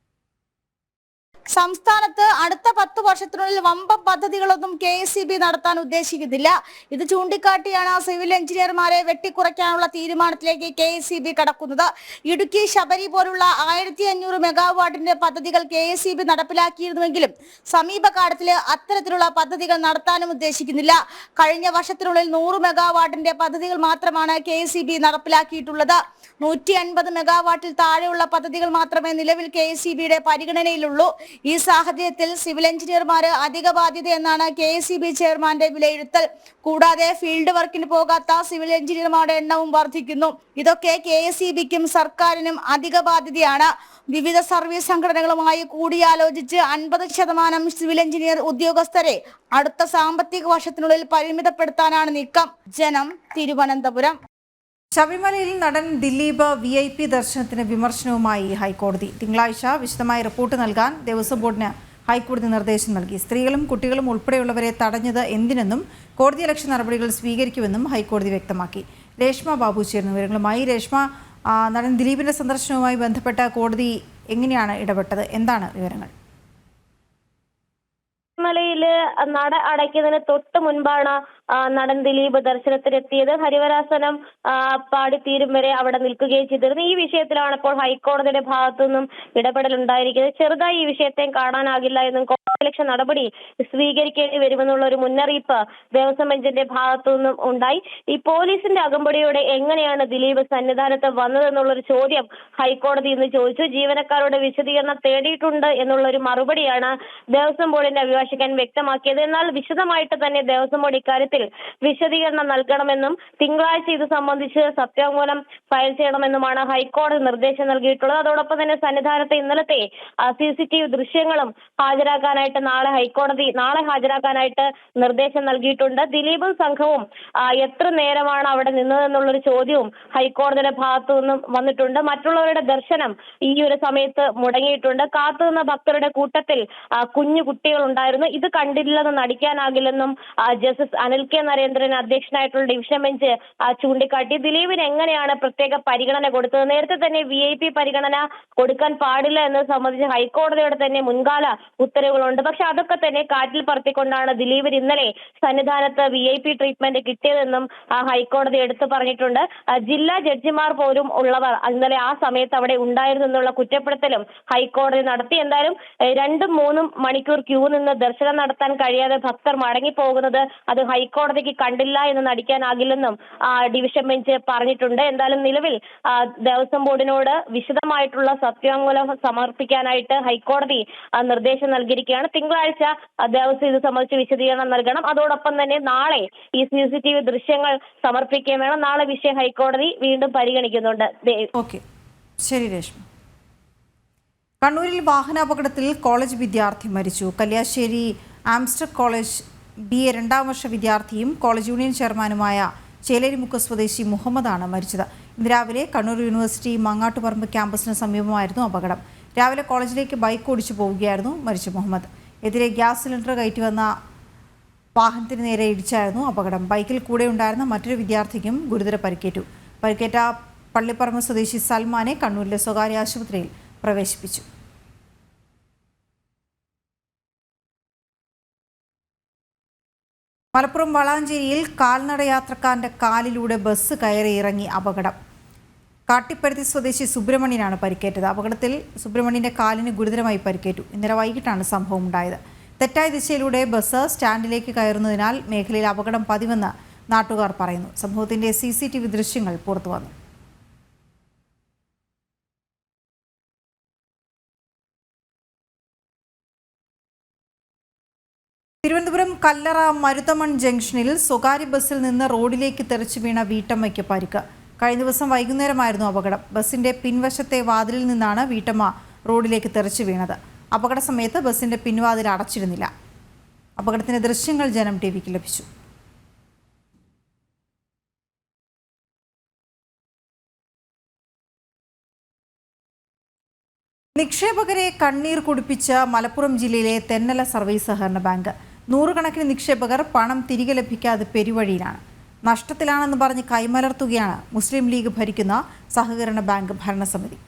സംസ്ഥാനത്ത് അടുത്ത 10 വർഷത്തിനുള്ളിൽ വമ്പൻ പദ്ധതികളൊന്നും KSEB നടത്താൻ ഉദ്ദേശിക്കുന്നില്ല. ഇത് ചൂണ്ടിക്കാട്ടിയാണ് സിവിൽ എഞ്ചിനീയർമാരെ വെട്ടിക്കുറയ്ക്കാനുള്ള തീരുമാനത്തിലേക്ക് KSEB കടക്കുന്നത്. ഇടുക്കി ശബരി പോലുള്ള 1500 മെഗാവാട്ടിന്റെ പദ്ധതികൾ KSEB നടപ്പിലാക്കിയിരുന്നുവെങ്കിലും സമീപകാലത്തിൽ അത്തരത്തിലുള്ള പദ്ധതികൾ നടത്താനും ഉദ്ദേശിക്കുന്നില്ല. കഴിഞ്ഞ വർഷത്തിനുള്ളിൽ 100 മെഗാവാട്ടിന്റെ പദ്ധതികൾ മാത്രമാണ് KSEB നടപ്പിലാക്കിയിട്ടുള്ളത്. 150 മെഗാവാട്ടിൽ താഴെയുള്ള പദ്ധതികൾ മാത്രമേ നിലവിൽ KSEBയുടെ പരിഗണനയിലുള്ളൂ. ഈ സാഹചര്യത്തിൽ സിവിൽ എഞ്ചിനീയർമാര് അധിക ബാധ്യതയെന്നാണ് KSEB ചെയർമാന്റെ വിലയിരുത്തൽ. കൂടാതെ ഫീൽഡ് വർക്കിന് പോകാത്ത സിവിൽ എഞ്ചിനീയർമാരുടെ എണ്ണവും വർദ്ധിക്കുന്നു. ഇതൊക്കെ KSEBക്കും സർക്കാരിനും അധിക ബാധ്യതയാണ്. വിവിധ സർവീസ് സംഘടനകളുമായി കൂടിയാലോചിച്ച് 50% സിവിൽ എഞ്ചിനീയർ ഉദ്യോഗസ്ഥരെ അടുത്ത സാമ്പത്തിക വർഷത്തിനുള്ളിൽ പരിമിതപ്പെടുത്താനാണ് നീക്കം. ജനം, തിരുവനന്തപുരം. ശബരിമലയിൽ നടൻ ദിലീപ് VIP ദർശനത്തിന് വിമർശനവുമായി ഹൈക്കോടതി. തിങ്കളാഴ്ച വിശദമായ റിപ്പോർട്ട് നൽകാൻ ദേവസ്വം ബോർഡിന് ഹൈക്കോടതി നിർദ്ദേശം നൽകി. സ്ത്രീകളും കുട്ടികളും ഉൾപ്പെടെയുള്ളവരെ തടഞ്ഞത് എന്തിനെന്നും കോടതിയലക്ഷ്യ നടപടികൾ സ്വീകരിക്കുമെന്നും ഹൈക്കോടതി വ്യക്തമാക്കി. രേഷ്മ ബാബു ചേരുന്ന വിവരങ്ങളുമായി. രേഷ്മ, നടൻ ദിലീപിന്റെ സന്ദർശനവുമായി ബന്ധപ്പെട്ട കോടതി എങ്ങനെയാണ് ഇടപെട്ടത്? എന്താണ് വിവരങ്ങൾ? ശബരിമലയില് നട അടയ്ക്കുന്നതിന് തൊട്ട് മുൻപാണ് നടൻ ദിലീപ് ദർശനത്തിനെത്തിയത്. ഹരിവരാസനം പാടിത്തീരും വരെ അവിടെ നിൽക്കുകയും ചെയ്തിരുന്നു. ഈ വിഷയത്തിലാണ് ഇപ്പോൾ ഹൈക്കോടതിയുടെ ഭാഗത്തു നിന്നും ഇടപെടലുണ്ടായിരിക്കുന്നത്. ചെറുതായി ഈ വിഷയത്തെ കാണാനാകില്ല എന്നും കോടതിയലക്ഷ്യ നടപടി സ്വീകരിക്കേണ്ടി വരുമെന്നുള്ള ഒരു മുന്നറിയിപ്പ് ദേവസ്വം ബെഞ്ചിന്റെ ഭാഗത്തു നിന്നും ഉണ്ടായി. ഈ പോലീസിന്റെ അകമ്പടിയോടെ എങ്ങനെയാണ് ദിലീപ് സന്നിധാനത്ത് വന്നതെന്നുള്ളൊരു ചോദ്യം ഹൈക്കോടതി ഇന്ന് ചോദിച്ചു. ജീവനക്കാരുടെ വിശദീകരണം തേടിയിട്ടുണ്ട് എന്നുള്ളൊരു മറുപടിയാണ് ദേവസ്വം ബോർഡിന്റെ അഭിഭാഷകൻ വ്യക്തമാക്കിയത്. എന്നാൽ വിശദമായിട്ട് തന്നെ ദേവസ്വം ബോർഡ് ഇക്കാര്യത്തിൽ വിശദീകരണം നൽകണമെന്നും തിങ്കളാഴ്ച ഇത് സംബന്ധിച്ച് സത്യവാങ്മൂലം ഫയൽ ചെയ്യണമെന്നുമാണ് ഹൈക്കോടതി നിർദ്ദേശം നൽകിയിട്ടുള്ളത്. അതോടൊപ്പം തന്നെ സന്നിധാനത്തെ ഇന്നലത്തെ CCTV ദൃശ്യങ്ങളും ഹാജരാക്കാനായിട്ട് നാളെ ഹാജരാക്കാനായിട്ട് നിർദ്ദേശം നൽകിയിട്ടുണ്ട്. ദിലീപും സംഘവും എത്ര നേരമാണ് അവിടെ നിന്നതെന്നുള്ളൊരു ചോദ്യവും ഹൈക്കോടതിയുടെ ഭാഗത്തു നിന്നും വന്നിട്ടുണ്ട്. മറ്റുള്ളവരുടെ ദർശനം ഈ ഒരു സമയത്ത് മുടങ്ങിയിട്ടുണ്ട്. കാത്തുനിന്ന ഭക്തരുടെ കൂട്ടത്തിൽ കുഞ്ഞു കുട്ടികൾ ഉണ്ടായിരുന്നു. ഇത് കണ്ടില്ലെന്ന് നടിക്കാനാകില്ലെന്നും ജസ്റ്റിസ് അനിൽ K. നരേന്ദ്രൻ അധ്യക്ഷനായിട്ടുള്ള ഡിവിഷൻ ബെഞ്ച് ചൂണ്ടിക്കാട്ടി. ദിലീപിന് എങ്ങനെയാണ് പ്രത്യേക പരിഗണന കൊടുത്തത്? നേരത്തെ തന്നെ VIP പരിഗണന കൊടുക്കാൻ പാടില്ല എന്നത് സംബന്ധിച്ച് ഹൈക്കോടതിയുടെ തന്നെ മുൻകാല ഉത്തരവുകളുണ്ട്. പക്ഷെ അതൊക്കെ തന്നെ കാറ്റിൽ പറത്തിക്കൊണ്ടാണ് ദിലീപിന് ഇന്നലെ സന്നിധാനത്ത് VIP ട്രീറ്റ്മെന്റ് കിട്ടിയതെന്നും ഹൈക്കോടതി എടുത്തു പറഞ്ഞിട്ടുണ്ട്. ജില്ലാ ജഡ്ജിമാർ പോലും ഉള്ളവർ ഇന്നലെ ആ സമയത്ത് അവിടെ ഉണ്ടായിരുന്നു എന്നുള്ള കുറ്റപ്പെടുത്തലും ഹൈക്കോടതി നടത്തി. എന്തായാലും 2-3 മണിക്കൂർ ക്യൂ നിന്ന് ദർശനം നടത്താൻ കഴിയാതെ ഭക്തർ മടങ്ങിപ്പോകുന്നത് അത് ഹൈക്കോടതിക്ക് കണ്ടില്ല എന്ന് നടിക്കാനാകില്ലെന്നും ഡിവിഷൻ ബെഞ്ച് പറഞ്ഞിട്ടുണ്ട്. എന്തായാലും നിലവിൽ ദേവസ്വം ബോർഡിനോട് വിശദമായിട്ടുള്ള സത്യവാങ്മൂലം സമർപ്പിക്കാനായിട്ട് ഹൈക്കോടതി നിർദ്ദേശം നൽകിയിരിക്കുകയാണ്. തിങ്കളാഴ്ച ദേവസ്വം ഇത് സംബന്ധിച്ച് വിശദീകരണം നൽകണം. അതോടൊപ്പം തന്നെ നാളെ ഈ CCTV ദൃശ്യങ്ങൾ സമർപ്പിക്കുകയും വേണം. നാളെ വിഷയം ഹൈക്കോടതി വീണ്ടും പരിഗണിക്കുന്നുണ്ട്. ശരി രേഷ്മ. കണ്ണൂരിൽ വാഹനാപകടത്തിൽ കോളേജ് വിദ്യാർത്ഥി മരിച്ചു. കല്യാശ്ശേരി ആംസ്റ്റർ കോളേജ് BA 2ാം വർഷ വിദ്യാർത്ഥിയും കോളേജ് യൂണിയൻ ചെയർമാനുമായ ചേലേരിമുക്ക് സ്വദേശി മുഹമ്മദാണ് മരിച്ചത്. ഇന്ന് രാവിലെ കണ്ണൂർ യൂണിവേഴ്സിറ്റി മങ്ങാട്ടുപറമ്പ് ക്യാമ്പസിന് സമീപമായിരുന്നു അപകടം. രാവിലെ കോളേജിലേക്ക് ബൈക്ക് ഓടിച്ചു പോവുകയായിരുന്നു മരിച്ച മുഹമ്മദ്. എതിരെ ഗ്യാസ് സിലിണ്ടർ കയറ്റി വന്ന വാഹനത്തിന് നേരെ ഇടിച്ചായിരുന്നു അപകടം. ബൈക്കിൽ കൂടെ ഉണ്ടായിരുന്ന മറ്റൊരു വിദ്യാർത്ഥിക്കും ഗുരുതര പരിക്കേറ്റു. പരിക്കേറ്റ പള്ളിപ്പറമ്പ് സ്വദേശി സൽമാനെ കണ്ണൂരിലെ സ്വകാര്യ ആശുപത്രിയിൽ പ്രവേശിപ്പിച്ചു. മലപ്പുറം വളാഞ്ചേരിയിൽ കാൽനട യാത്രക്കാരന്റെ കാലിലൂടെ ബസ് കയറി ഇറങ്ങി അപകടം. കാട്ടിപ്പരുത്തി സ്വദേശി സുബ്രഹ്മണ്യനാണ് പരിക്കേറ്റത്. അപകടത്തിൽ സുബ്രഹ്മണ്യന്റെ കാലിന് ഗുരുതരമായി പരിക്കേറ്റു. ഇന്നലെ വൈകിട്ടാണ് സംഭവം ഉണ്ടായത്. തെറ്റായ ദിശയിലൂടെ ബസ് സ്റ്റാൻഡിലേക്ക് കയറുന്നതിനാൽ മേഖലയിൽ അപകടം പതിവെന്ന് നാട്ടുകാർ പറയുന്നു. സംഭവത്തിന്റെ CCTV ദൃശ്യങ്ങൾ പുറത്തുവന്നു. തിരുവനന്തപുരം കല്ലറ മരുതമൺ ജംഗ്ഷനിൽ സ്വകാര്യ ബസ്സിൽ നിന്ന് റോഡിലേക്ക് തെറിച്ചു വീണ വീട്ടമ്മയ്ക്ക് പരിക്ക്. കഴിഞ്ഞ ദിവസം വൈകുന്നേരമായിരുന്നു അപകടം. ബസിന്റെ പിൻവശത്തെ വാതിലിൽ നിന്നാണ് വീട്ടമ്മ റോഡിലേക്ക് തെറിച്ചു വീണത്. അപകട സമയത്ത് ബസിന്റെ പിൻവാതിൽ അടച്ചിരുന്നില്ല. അപകടത്തിന്റെ ദൃശ്യങ്ങൾ ജനം TVക്ക് ലഭിച്ചു. നിക്ഷേപകരെ കണ്ണീർ കുടിപ്പിച്ച മലപ്പുറം ജില്ലയിലെ തെന്നല സർവീസ് സഹകരണ ബാങ്ക്. 100 കണക്കിന് നിക്ഷേപകർ പണം തിരികെ ലഭിക്കാതെ പെരുവഴിയിലാണ്. നഷ്ടത്തിലാണെന്ന് പറഞ്ഞ് കൈമലർത്തുകയാണ് മുസ്ലിം ലീഗ് ഭരിക്കുന്ന സഹകരണ ബാങ്ക് ഭരണസമിതി.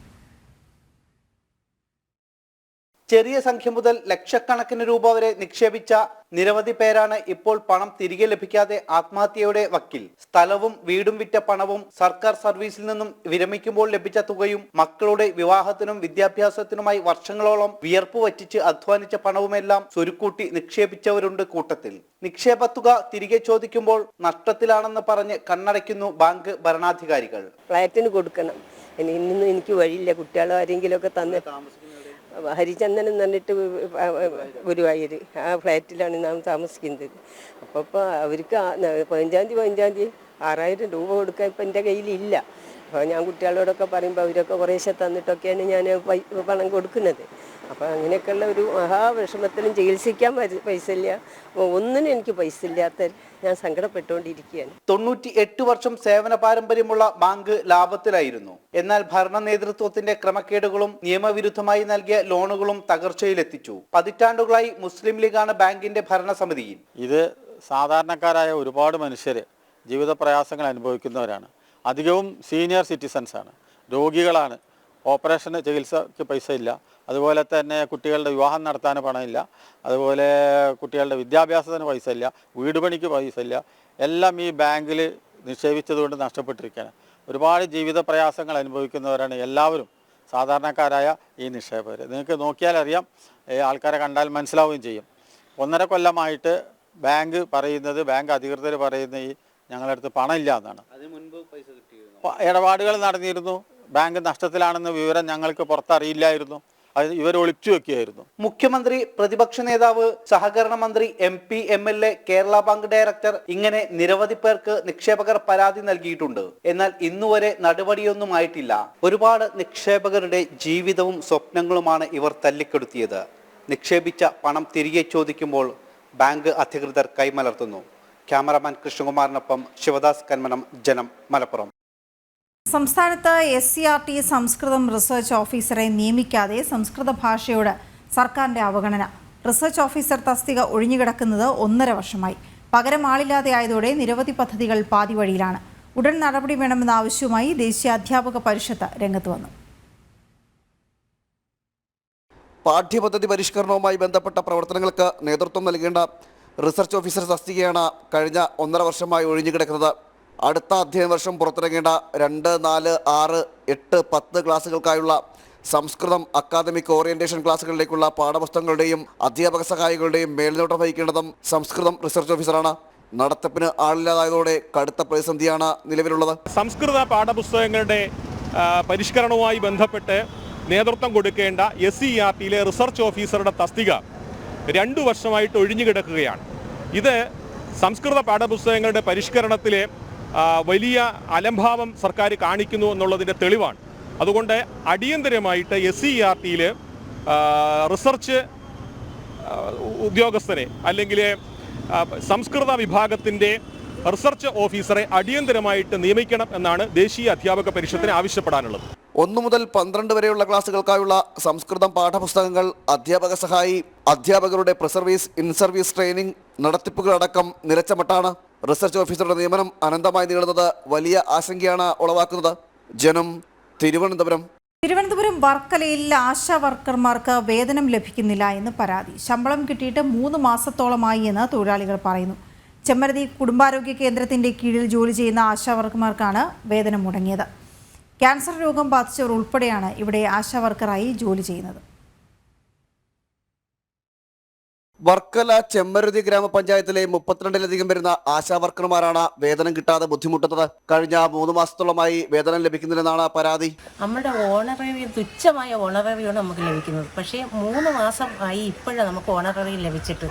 ചെറിയ സംഖ്യ മുതൽ ലക്ഷക്കണക്കിന് രൂപ വരെ നിക്ഷേപിച്ച നിരവധി പേരാണ് ഇപ്പോൾ പണം തിരികെ ലഭിക്കാതെ ആത്മഹത്യയുടെ വക്കിൽ. സ്ഥലവും വീടും വിറ്റ പണവും സർക്കാർ സർവീസിൽ നിന്നും വിരമിക്കുമ്പോൾ ലഭിച്ച തുകയും മക്കളുടെ വിവാഹത്തിനും വിദ്യാഭ്യാസത്തിനുമായി വർഷങ്ങളോളം വിയർപ്പ് വറ്റിച്ച് അധ്വാനിച്ച പണവുമെല്ലാം സ്വരുക്കൂട്ടി നിക്ഷേപിച്ചവരുണ്ട് കൂട്ടത്തിൽ. നിക്ഷേപത്തുക തിരികെ ചോദിക്കുമ്പോൾ നഷ്ടത്തിലാണെന്ന് പറഞ്ഞ് കണ്ണടയ്ക്കുന്നു ബാങ്ക് ഭരണാധികാരികൾ. ഫ്ലാറ്റിന് കൊടുക്കണം, ഇന്നും എനിക്ക് വഴിയില്ല, കുട്ടികളോ ആരെങ്കിലും ഒക്കെ തന്നെ ഹരിചന്ദൻ എന്ന് പറഞ്ഞിട്ട് ഗുരുവായൂർ ആ ഫ്ലാറ്റിലാണ് നാം താമസിക്കുന്നത്. അപ്പോൾ ഇപ്പോൾ അവർക്ക് 15-ാം തീയതി 6,000 രൂപ കൊടുക്കാൻ ഇപ്പം എൻ്റെ കയ്യിലില്ല. അപ്പോൾ ഞാൻ കുട്ടികളോടൊക്കെ പറയുമ്പോൾ അവരൊക്കെ കുറേശ്ശെ തന്നിട്ടൊക്കെയാണ് ഞാൻ പണം കൊടുക്കുന്നത്. അപ്പോൾ അങ്ങനെയൊക്കെയുള്ള ഒരു മഹാവിഷമത്തിനും ചികിത്സിക്കാൻ പൈസ ഇല്ല, ഒന്നിനും എനിക്ക് പൈസ ഇല്ലാത്ത ഞാൻ സങ്കടപ്പെട്ടുകൊണ്ടിരിക്കുകയാണ്. 98 വർഷം സേവന പാരമ്പര്യമുള്ള ബാങ്ക് ലാഭത്തിലായിരുന്നു. എന്നാൽ ഭരണ നേതൃത്വത്തിന്റെ ക്രമക്കേടുകളും നിയമവിരുദ്ധമായി നൽകിയ ലോണുകളും തകർച്ചയിലെത്തിച്ചു. പതിറ്റാണ്ടുകളായി മുസ്ലിം ലീഗാണ് ബാങ്കിന്റെ ഭരണസമിതിയിൽ. ഇത് സാധാരണക്കാരായ ഒരുപാട് മനുഷ്യർ ജീവിത പ്രയാസങ്ങൾ അനുഭവിക്കുന്നവരാണ്. അധികവും സീനിയർ സിറ്റിസൺസ് ആണ്, രോഗികളാണ്. ഓപ്പറേഷന് ചികിത്സയ്ക്ക് പൈസ ഇല്ല, അതുപോലെ തന്നെ കുട്ടികളുടെ വിവാഹം നടത്താൻ പണമില്ല, അതുപോലെ കുട്ടികളുടെ വിദ്യാഭ്യാസത്തിന് പൈസ ഇല്ല, വീട് പണിക്ക് പൈസ ഇല്ല. എല്ലാം ഈ ബാങ്കിൽ നിക്ഷേപിച്ചതുകൊണ്ട് നഷ്ടപ്പെട്ടിരിക്കുകയാണ്. ഒരുപാട് ജീവിത പ്രയാസങ്ങൾ അനുഭവിക്കുന്നവരാണ് എല്ലാവരും, സാധാരണക്കാരായ ഈ നിക്ഷേപകർ. നിങ്ങൾക്ക് നോക്കിയാൽ അറിയാം, ആൾക്കാരെ കണ്ടാൽ മനസ്സിലാവുകയും ചെയ്യും. 1.5 കൊല്ലമായിട്ട് ബാങ്ക് അധികൃതർ പറയുന്ന ഈ ഞങ്ങളുടെ അടുത്ത് പണമില്ല എന്നാണ്. ഇടപാടുകൾ നടന്നിരുന്നു, ബാങ്ക് നഷ്ടത്തിലാണെന്ന വിവരം ഞങ്ങൾക്ക് പുറത്തറിയില്ലായിരുന്നു, അത് ഇവർ ഒളിച്ചു വെക്കുകയായിരുന്നു. മുഖ്യമന്ത്രി, പ്രതിപക്ഷ നേതാവ്, സഹകരണ മന്ത്രി, MP, MLA, Kerala bank director, ഇങ്ങനെ നിരവധി പേർക്ക് നിക്ഷേപകർ പരാതി നൽകിയിട്ടുണ്ട്. എന്നാൽ ഇന്നുവരെ നടപടിയൊന്നും ആയിട്ടില്ല. ഒരുപാട് നിക്ഷേപകരുടെ ജീവിതവും സ്വപ്നങ്ങളുമാണ് ഇവർ തല്ലിക്കെടുത്തിയത്. നിക്ഷേപിച്ച പണം തിരികെ ചോദിക്കുമ്പോൾ ബാങ്ക് അധികൃതർ കൈമലർത്തുന്നു. ക്യാമറമാൻ കൃഷ്ണകുമാറിനൊപ്പം ശിവദാസ് കന്മനം, ജനം, മലപ്പുറം. സംസ്ഥാനത്ത് SCRT സംസ്കൃതം റിസർച്ച് ഓഫീസറെ നിയമിക്കാതെ സംസ്കൃത ഭാഷയോട് സർക്കാരിന്റെ അവഗണന. റിസർച്ച് ഓഫീസർ തസ്തിക ഒഴിഞ്ഞുകിടക്കുന്നത് 1.5 വർഷമായി. പകരം ആളില്ലാതെ ആയതോടെ നിരവധി പദ്ധതികൾ പാതിവഴിയിലാണ്. ഉടൻ നടപടി വേണമെന്ന ആവശ്യവുമായി ദേശീയ അധ്യാപക പരിഷത്ത് രംഗത്ത് വന്നു. പാഠ്യപദ്ധതി പരിഷ്കരണവുമായി ബന്ധപ്പെട്ട പ്രവർത്തനങ്ങൾക്ക് നേതൃത്വം നൽകേണ്ട റിസർച്ച് ഓഫീസർ തസ്തികയാണ് കഴിഞ്ഞ 1.5 വർഷമായി ഒഴിഞ്ഞുകിടക്കുന്നത്. അടുത്ത അധ്യയന വർഷം പുറത്തിറങ്ങേണ്ട 2, 4, 6, 8, 10 ക്ലാസുകൾക്കായുള്ള സംസ്കൃതം അക്കാദമിക് ഓറിയന്റേഷൻ ക്ലാസുകളിലേക്കുള്ള പാഠപുസ്തകങ്ങളുടെയും അധ്യാപക സഹായികളുടെയും മേൽനോട്ടം വഹിക്കേണ്ടതും സംസ്കൃതം റിസർച്ച് ഓഫീസറാണ്. നടത്തിപ്പിന് ആളില്ലാതായതോടെ കടുത്ത പ്രതിസന്ധിയാണ് നിലവിലുള്ളത്. സംസ്കൃത പാഠപുസ്തകങ്ങളുടെ പരിഷ്കരണവുമായി ബന്ധപ്പെട്ട് നേതൃത്വം കൊടുക്കേണ്ട SCRTയിലെ റിസർച്ച് ഓഫീസറുടെ തസ്തിക 2 വർഷമായിട്ട് ഒഴിഞ്ഞുകിടക്കുകയാണ്. ഇത് സംസ്കൃത പാഠപുസ്തകങ്ങളുടെ പരിഷ്കരണത്തിലെ വലിയ അലംഭാവം സർക്കാർ കാണിക്കുന്നു എന്നുള്ളതിൻ്റെ തെളിവാണ്. അതുകൊണ്ട് അടിയന്തരമായിട്ട് SCRTയിൽ റിസർച്ച് ഉദ്യോഗസ്ഥരെ അല്ലെങ്കിൽ സംസ്കൃത വിഭാഗത്തിൻ്റെ റിസർച്ച് ഓഫീസറെ അടിയന്തരമായിട്ട് നിയമിക്കണം എന്നാണ് ദേശീയ അധ്യാപക പരിഷത്തിന് ആവശ്യപ്പെടാനുള്ളത്. 1 മുതൽ 12 വരെയുള്ള ക്ലാസുകൾക്കായുള്ള സംസ്കൃതം പാഠപുസ്തകങ്ങൾ, അധ്യാപക സഹായി, അധ്യാപകരുടെ പ്രിസർവീസ്, ഇൻ സർവീസ് ട്രെയിനിങ്, നടത്തിപ്പുകളടക്കം നിലച്ച മട്ടാണ്. റിസർച്ച് ഓഫീസറുടെ നിയമനം അനന്തമായി നീളുന്നത് വലിയ ആശങ്കയാണ് ഉളവാക്കുന്നത്. ജനം, തിരുവനന്തപുരം. വർക്കലയിൽ ആശാ വർക്കർമാർക്ക് വേതനം ലഭിക്കുന്നില്ല എന്ന് പരാതി. ശമ്പളം കിട്ടിയിട്ട് 3 മാസത്തോളമായി എന്ന് തൊഴിലാളികൾ പറയുന്നു. ചെമ്മരുതി കുടുംബാരോഗ്യ കേന്ദ്രത്തിന്റെ കീഴിൽ ജോലി ചെയ്യുന്ന ആശാ വർക്കർമാർക്കാണ് വേതനം മുടങ്ങിയത്. ക്യാൻസർ രോഗം ബാധിച്ചവർ ഉൾപ്പെടെയാണ് ഇവിടെ ആശാ വർക്കറായി ജോലി ചെയ്യുന്നത്. വർക്കല ചെമ്മരുതി ഗ്രാമപഞ്ചായത്തിലെ 32ലധികം വരുന്ന ആശാ വർക്കർമാരാണ് വേതനം കിട്ടാതെ ബുദ്ധിമുട്ടുന്നത്. കഴിഞ്ഞ 3 മാസത്തോളമായി വേതനം ലഭിക്കുന്നില്ലെന്നാണ് പരാതി. നമ്മുടെ ഓണററി, തുച്ഛമായ ഓണററിയാണ് നമുക്ക് ലഭിക്കുന്നത്. പക്ഷേ 3 മാസം ആയി ഇപ്പോഴാണ് നമുക്ക് ഓണററി ലഭിച്ചിട്ട്.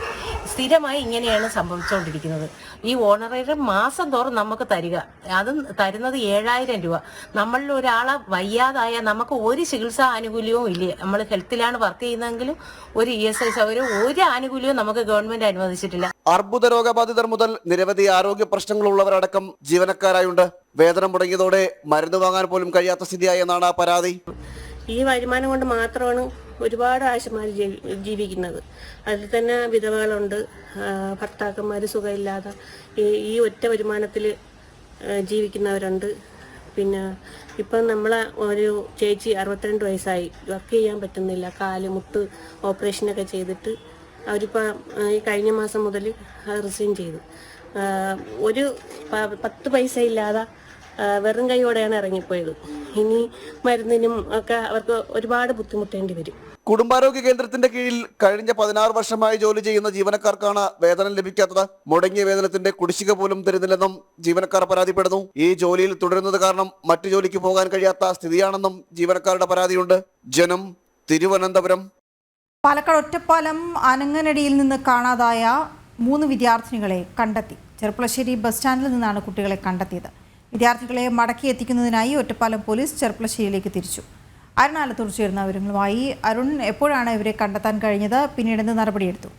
സ്ഥിരമായി ഇങ്ങനെയാണ് സംഭവിച്ചുകൊണ്ടിരിക്കുന്നത്. ഈ ഓണററി മാസം തോറും നമുക്ക് തരിക, അതും തരുന്നത് 7,000 രൂപ. നമ്മളിൽ ഒരാളെ വയ്യാതായ നമുക്ക് ഒരു ചികിത്സാ ആനുകൂല്യവും ഇല്ല. നമ്മൾ ഹെൽത്തിലാണ് വർക്ക് ചെയ്യുന്നതെങ്കിലും ഒരു ESI സൗകര്യം, ഒരു ആനുകൂല്യം നമുക്ക് ഗവൺമെന്റ് അനുവദിച്ചിട്ടില്ല. അർബുദ രോഗബാധിതർ മുതൽ നിരവധി ആരോഗ്യ പ്രശ്നങ്ങളുള്ളവരടക്കം ജീവനക്കാരായുണ്ട്. വേതനം മുടങ്ങിയതോടെ മരുന്ന് വാങ്ങാൻ പോലും കഴിയാത്ത സ്ഥിതിയായി എന്നാണ് പരാതി. ഈ വരുമാനം കൊണ്ട് മാത്രമാണ് ഒരുപാട് ആശമാർ ജീവിക്കുന്നത്. അതിൽ തന്നെ വിധവകളുണ്ട്, ഭർത്താക്കന്മാർ സുഖമില്ലാതെ ഈ ഒറ്റ വരുമാനത്തിൽ ജീവിക്കുന്നവരുണ്ട്. പിന്നെ ഇപ്പം നമ്മളെ ഒരു ചേച്ചി 62 വയസ്സായി, വർക്ക് ചെയ്യാൻ പറ്റുന്നില്ല. കാല് മുട്ട് ഓപ്പറേഷനൊക്കെ ചെയ്തിട്ട് അവരിപ്പോൾ ഈ കഴിഞ്ഞ മാസം മുതൽ റിസൈൻ ചെയ്തു. ഒരു 10 പൈസ ഇല്ലാതെ വെറും കൈയോടെയാണ് ഇറങ്ങിപ്പോയത്. ഇനി മരുന്നിനും ഒക്കെ അവർക്ക് ഒരുപാട് ബുദ്ധിമുട്ടേണ്ടി വരും. കുടുംബാരോഗ്യ കേന്ദ്രത്തിന്റെ കീഴിൽ കഴിഞ്ഞ 16 വർഷമായി ജോലി ചെയ്യുന്ന ജീവനക്കാർക്കാണ് വേതനം ലഭിക്കാത്തത്. മുടങ്ങിയ വേതനത്തിന്റെ കുടിശ്ശിക പോലും തരുന്നില്ലെന്നും ജീവനക്കാർ പരാതിപ്പെടുന്നു. ഈ ജോലിയിൽ തുടരുന്നത് കാരണം മറ്റു ജോലിക്ക് പോകാൻ കഴിയാത്ത സ്ഥിതിയാണെന്നും ജീവനക്കാരുടെ പരാതിയുണ്ട്. ജനം, തിരുവനന്തപുരം. പാലക്കാട് ഒറ്റപ്പാലം അനങ്ങനടിയിൽ നിന്ന് കാണാതായ 3 വിദ്യാർത്ഥിനികളെ കണ്ടെത്തി. ചെർപ്പളശ്ശേരി ബസ് സ്റ്റാൻഡിൽ നിന്നാണ് കുട്ടികളെ കണ്ടെത്തിയത്. വിദ്യാർത്ഥികളെ മടക്കി എത്തിക്കുന്നതിനായി ഒറ്റപ്പാലം പോലീസ് ചെർപ്പളശ്ശേരിയിലേക്ക് തിരിച്ചു. അരുണാലത്തൂർ ചേർന്ന വിവരങ്ങളുമായി. അരുൺ, എപ്പോഴാണ് ഇവരെ കണ്ടെത്താൻ കഴിഞ്ഞത്? പിന്നീട് എന്ത് നടപടിയെടുത്തു?